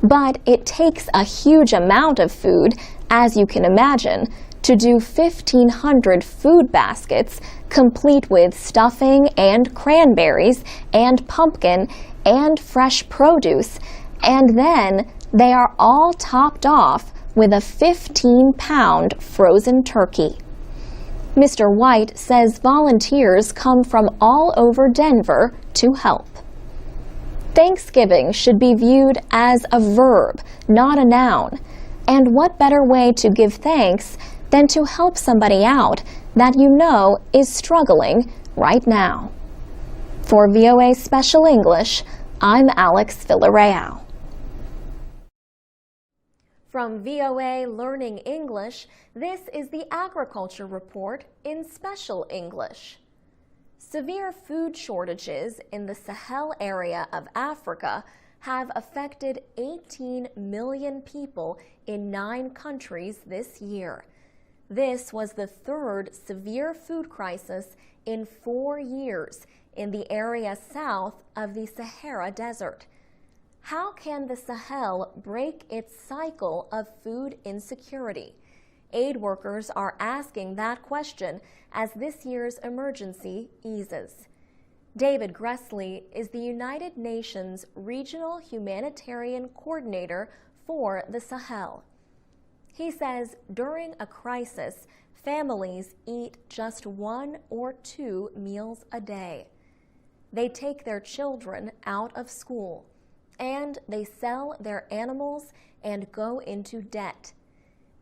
but it takes a huge amount of food, as you can imagine, to do 1,500 food baskets complete with stuffing and cranberries and pumpkin and fresh produce, and then they are all topped off with a 15-pound frozen turkey. Mr. White says volunteers come from all over Denver to help. Thanksgiving should be viewed as a verb, not a noun. And what better way to give thanks than to help somebody out that you know is struggling right now? For VOA Special English, I'm Alex Villarreal. From VOA Learning English, this is the Agriculture Report in Special English. Severe food shortages in the Sahel area of Africa have affected 18 million people in 9 countries this year. This was the third severe food crisis in 4 years in the area south of the Sahara Desert. How can the Sahel break its cycle of food insecurity? Aid workers are asking that question as this year's emergency eases. David Gressley is the United Nations Regional Humanitarian Coordinator for the Sahel. He says during a crisis, families eat just 1 or 2 meals a day. They take their children out of school, and they sell their animals and go into debt.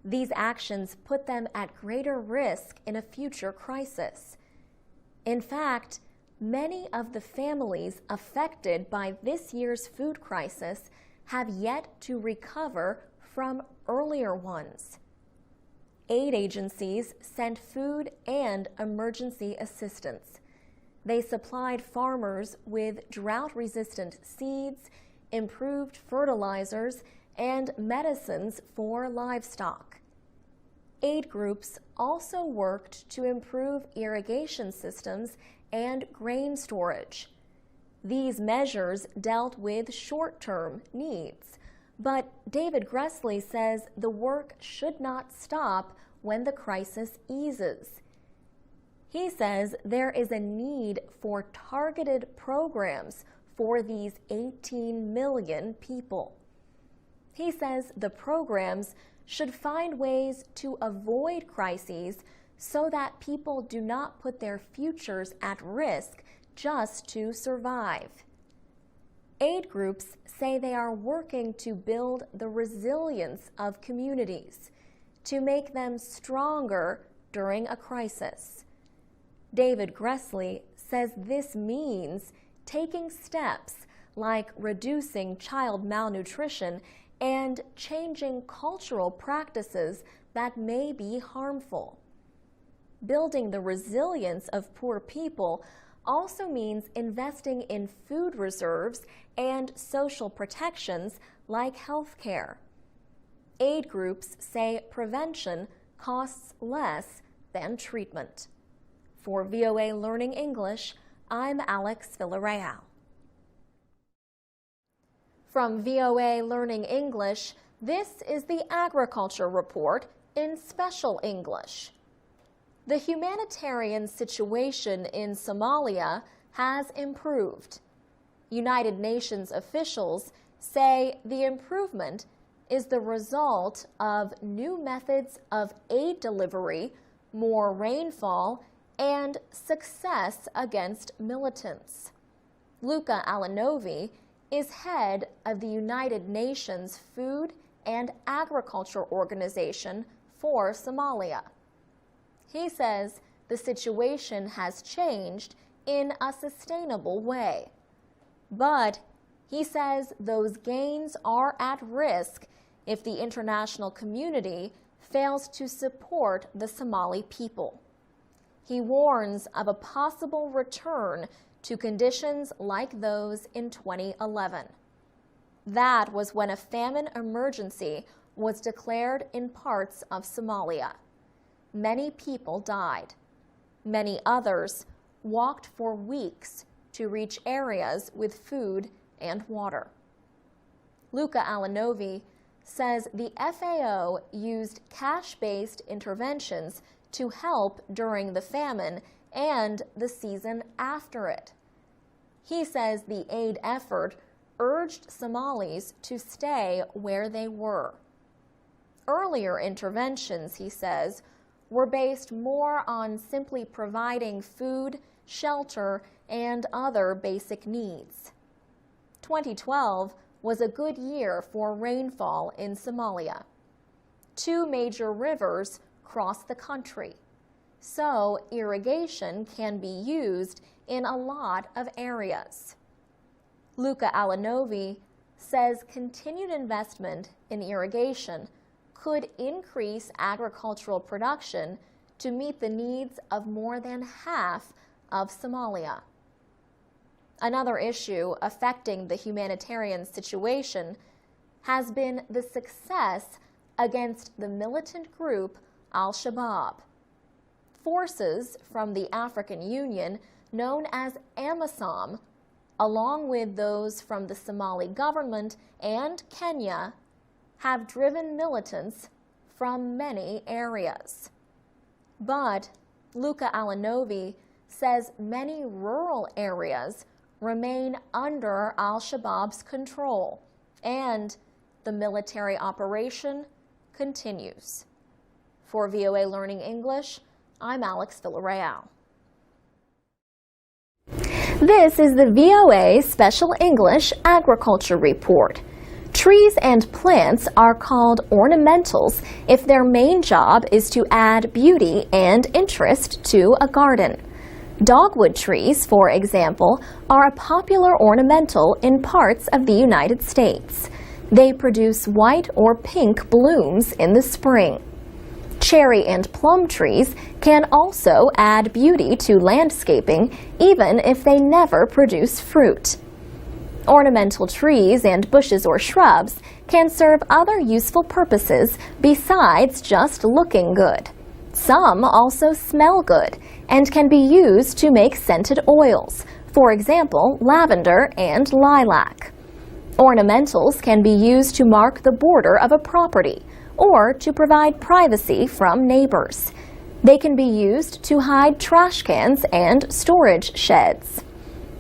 These actions put them at greater risk in a future crisis. In fact, many of the families affected by this year's food crisis have yet to recover from earlier ones. Aid agencies sent food and emergency assistance. They supplied farmers with drought-resistant seeds, improved fertilizers, and medicines for livestock. Aid groups also worked to improve irrigation systems and grain storage. These measures dealt with short-term needs, but David Gressley says the work should not stop when the crisis eases. He says there is a need for targeted programs for these 18 million people. He says the programs should find ways to avoid crises so that people do not put their futures at risk just to survive. Aid groups say they are working to build the resilience of communities, to make them stronger during a crisis. David Gressley says this means taking steps like reducing child malnutrition and changing cultural practices that may be harmful. Building the resilience of poor people also means investing in food reserves and social protections like health care. Aid groups say prevention costs less than treatment. For VOA Learning English, I'm Alex Villarreal. From VOA Learning English, this is the Agriculture Report in Special English. The humanitarian situation in Somalia has improved. United Nations officials say the improvement is the result of new methods of aid delivery, more rainfall, and success against militants. Luca Alanovi is head of the United Nations Food and Agriculture Organization for Somalia. He says the situation has changed in a sustainable way. But he says those gains are at risk if the international community fails to support the Somali people. He warns of a possible return to conditions like those in 2011. That was when a famine emergency was declared in parts of Somalia. Many people died. Many others walked for weeks to reach areas with food and water. Luca Alanovi says the FAO used cash-based interventions to help during the famine and the season after it. He says the aid effort urged Somalis to stay where they were. Earlier interventions, he says, were based more on simply providing food, shelter, and other basic needs. 2012 was a good year for rainfall in Somalia. 2 major rivers cross the country, so irrigation can be used in a lot of areas. Luca Alanovi says continued investment in irrigation could increase agricultural production to meet the needs of more than half of Somalia. Another issue affecting the humanitarian situation has been the success against the militant group Al-Shabaab. Forces from the African Union, known as AMISOM, along with those from the Somali government and Kenya, have driven militants from many areas. But Luca Alanovi says many rural areas remain under Al-Shabaab's control, and the military operation continues. For VOA Learning English, I'm Alex Villarreal. This is the VOA Special English Agriculture Report. Trees and plants are called ornamentals if their main job is to add beauty and interest to a garden. Dogwood trees, for example, are a popular ornamental in parts of the United States. They produce white or pink blooms in the spring. Cherry and plum trees can also add beauty to landscaping, even if they never produce fruit. Ornamental trees and bushes or shrubs can serve other useful purposes besides just looking good. Some also smell good and can be used to make scented oils, for example, lavender and lilac. Ornamentals can be used to mark the border of a property or to provide privacy from neighbors. They can be used to hide trash cans and storage sheds.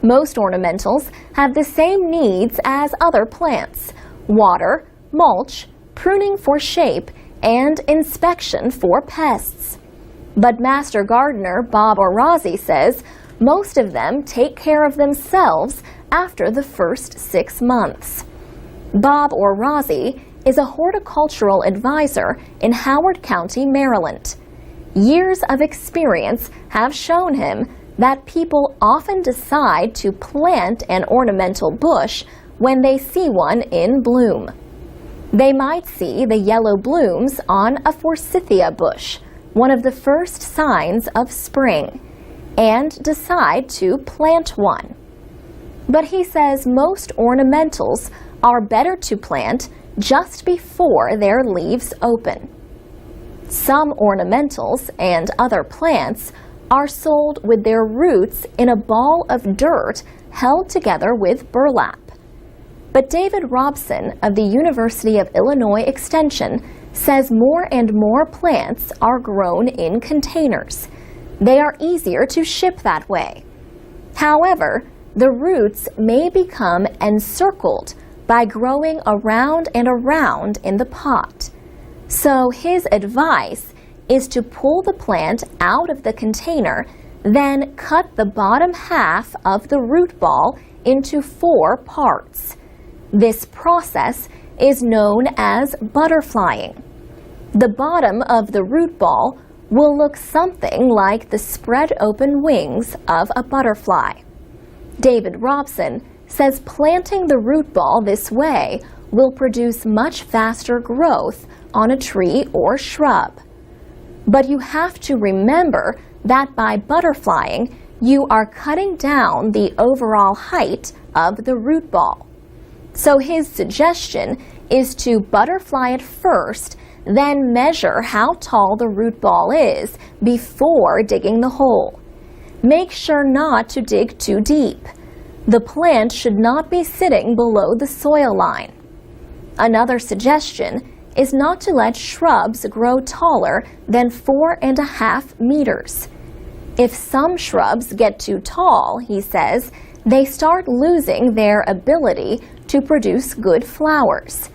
Most ornamentals have the same needs as other plants: water, mulch, pruning for shape, and inspection for pests. But Master Gardener Bob Orazi says most of them take care of themselves after the first 6 months. Bob Orazi is a horticultural advisor in Howard County, Maryland. Years of experience have shown him that people often decide to plant an ornamental bush when they see one in bloom. They might see the yellow blooms on a forsythia bush, one of the first signs of spring, and decide to plant one. But he says most ornamentals are better to plant just before their leaves open. Some ornamentals and other plants are sold with their roots in a ball of dirt held together with burlap. But David Robson of the University of Illinois Extension says more and more plants are grown in containers. They are easier to ship that way. However, the roots may become encircled by growing around and around in the pot. So his advice is to pull the plant out of the container, then cut the bottom half of the root ball into 4 parts. This process is known as butterflying. The bottom of the root ball will look something like the spread open wings of a butterfly. David Robson says planting the root ball this way will produce much faster growth on a tree or shrub. But you have to remember that by butterflying, you are cutting down the overall height of the root ball. So his suggestion is to butterfly it first, then measure how tall the root ball is before digging the hole. Make sure not to dig too deep. The plant should not be sitting below the soil line. Another suggestion is not to let shrubs grow taller than 4.5 meters. If some shrubs get too tall, he says, they start losing their ability to produce good flowers.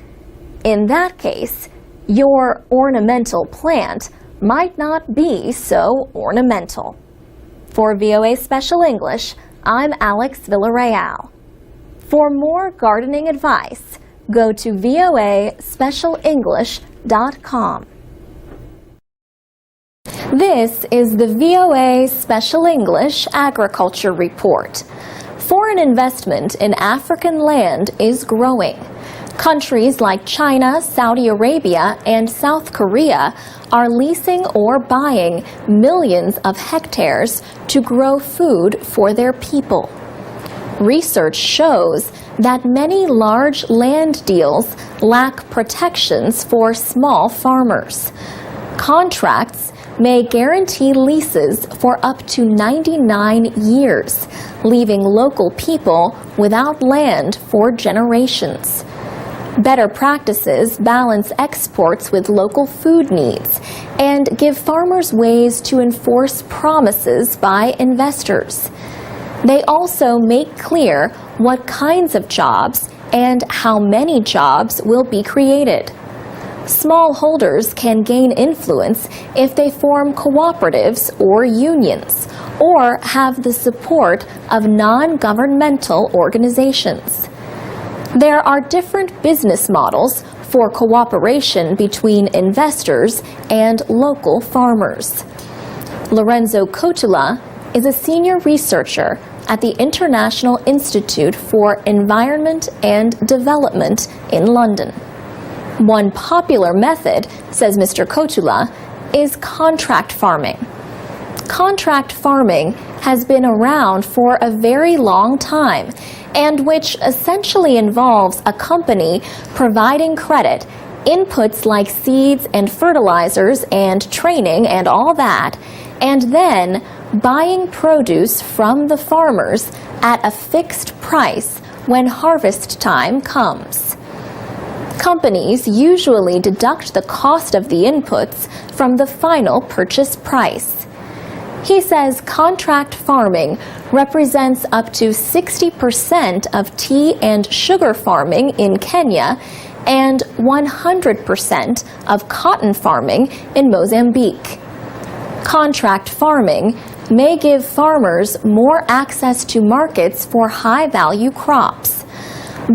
In that case, your ornamental plant might not be so ornamental. For VOA Special English, I'm Alex Villarreal. For more gardening advice, go to voaspecialenglish.com. This is the VOA Special English Agriculture Report. Foreign investment in African land is growing. Countries like China, Saudi Arabia, and South Korea are leasing or buying millions of hectares to grow food for their people. Research shows that many large land deals lack protections for small farmers. Contracts may guarantee leases for up to 99 years, leaving local people without land for generations. Better practices balance exports with local food needs and give farmers ways to enforce promises by investors. They also make clear what kinds of jobs and how many jobs will be created. Smallholders can gain influence if they form cooperatives or unions, or have the support of non-governmental organizations. There are different business models for cooperation between investors and local farmers. Lorenzo Cotula is a senior researcher at the International Institute for Environment and Development in London. One popular method, says Mr. Cotula, is contract farming. Contract farming has been around for a very long time, and which essentially involves a company providing credit, inputs like seeds and fertilizers and training and all that, and then buying produce from the farmers at a fixed price when harvest time comes. Companies usually deduct the cost of the inputs from the final purchase price. He says contract farming represents up to 60% of tea and sugar farming in Kenya and 100% of cotton farming in Mozambique. Contract farming may give farmers more access to markets for high-value crops.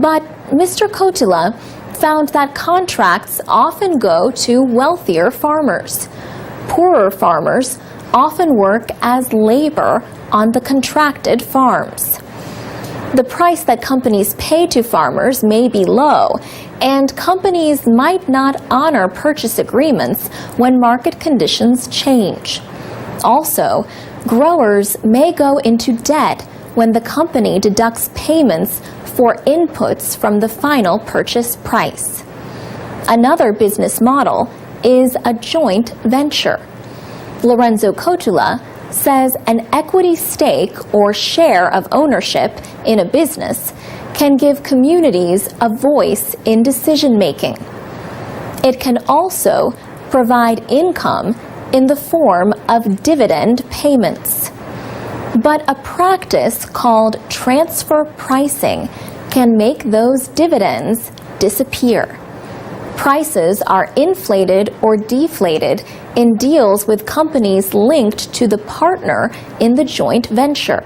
But Mr. Cotula found that contracts often go to wealthier farmers. Poorer farmers often work as labor on the contracted farms. The price that companies pay to farmers may be low, and companies might not honor purchase agreements when market conditions change. Also, growers may go into debt when the company deducts payments for inputs from the final purchase price. Another business model is a joint venture. Lorenzo Cotula says an equity stake or share of ownership in a business can give communities a voice in decision-making. It can also provide income in the form of dividend payments. But a practice called transfer pricing can make those dividends disappear. Prices are inflated or deflated in deals with companies linked to the partner in the joint venture.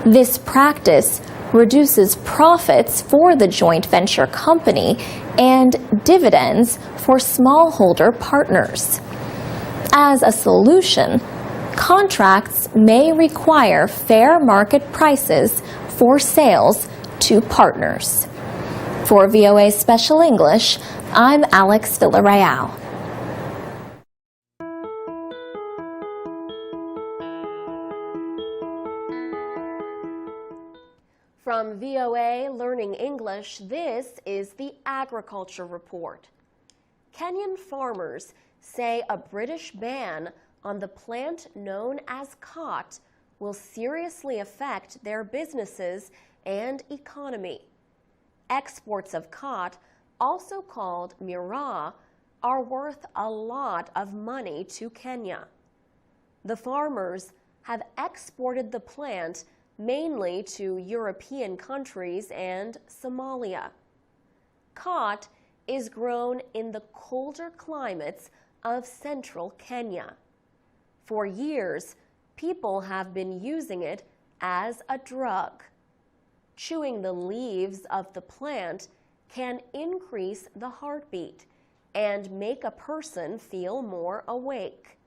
This practice reduces profits for the joint venture company and dividends for smallholder partners. As a solution, contracts may require fair market prices for sales to partners. For VOA Special English, I'm Alex Villarreal. From VOA Learning English, this is the Agriculture Report. Kenyan farmers say a British ban on the plant known as cot will seriously affect their businesses and economy. Exports of cot, also called miraa, are worth a lot of money to Kenya. The farmers have exported the plant mainly to European countries and Somalia. Cot is grown in the colder climates of central Kenya. For years, people have been using it as a drug. Chewing the leaves of the plant can increase the heartbeat and make a person feel more awake.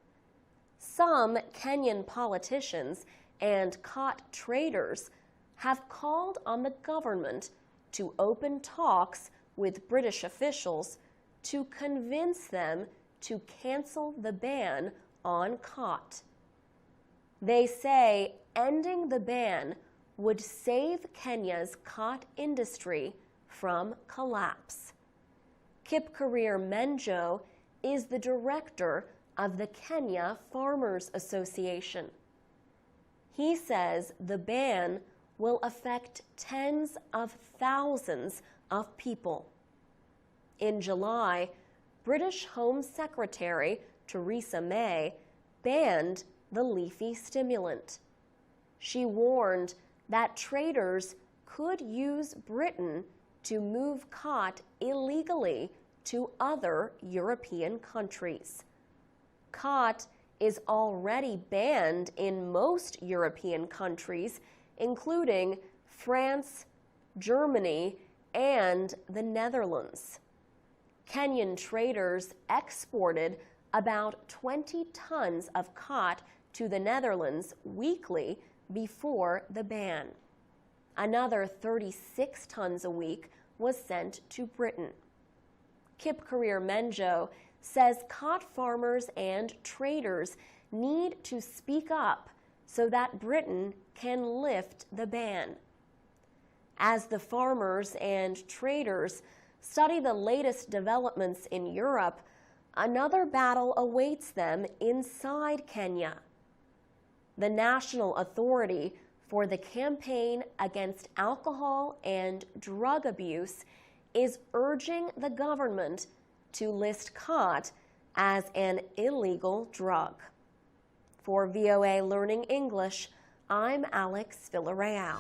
Some Kenyan politicians and khat traders have called on the government to open talks with British officials to convince them to cancel the ban on khat. They say ending the ban would save Kenya's khat industry from collapse. Kipkorir Menjo is the director of the Kenya Farmers Association. He says the ban will affect tens of thousands of people. In July, British Home Secretary Theresa May banned the leafy stimulant. She warned that traders could use Britain to move khat illegally to other European countries. Khat is already banned in most European countries, including France, Germany, and the Netherlands. Kenyan traders exported about 20 tons of khat to the Netherlands weekly before the ban. Another 36 tons a week was sent to Britain. Kipkorir Menjo says khat farmers and traders need to speak up so that Britain can lift the ban. As the farmers and traders study the latest developments in Europe, another battle awaits them inside Kenya. The National Authority for the Campaign Against Alcohol and Drug Abuse is urging the government to list khat as an illegal drug. For VOA Learning English, I'm Alex Villarreal.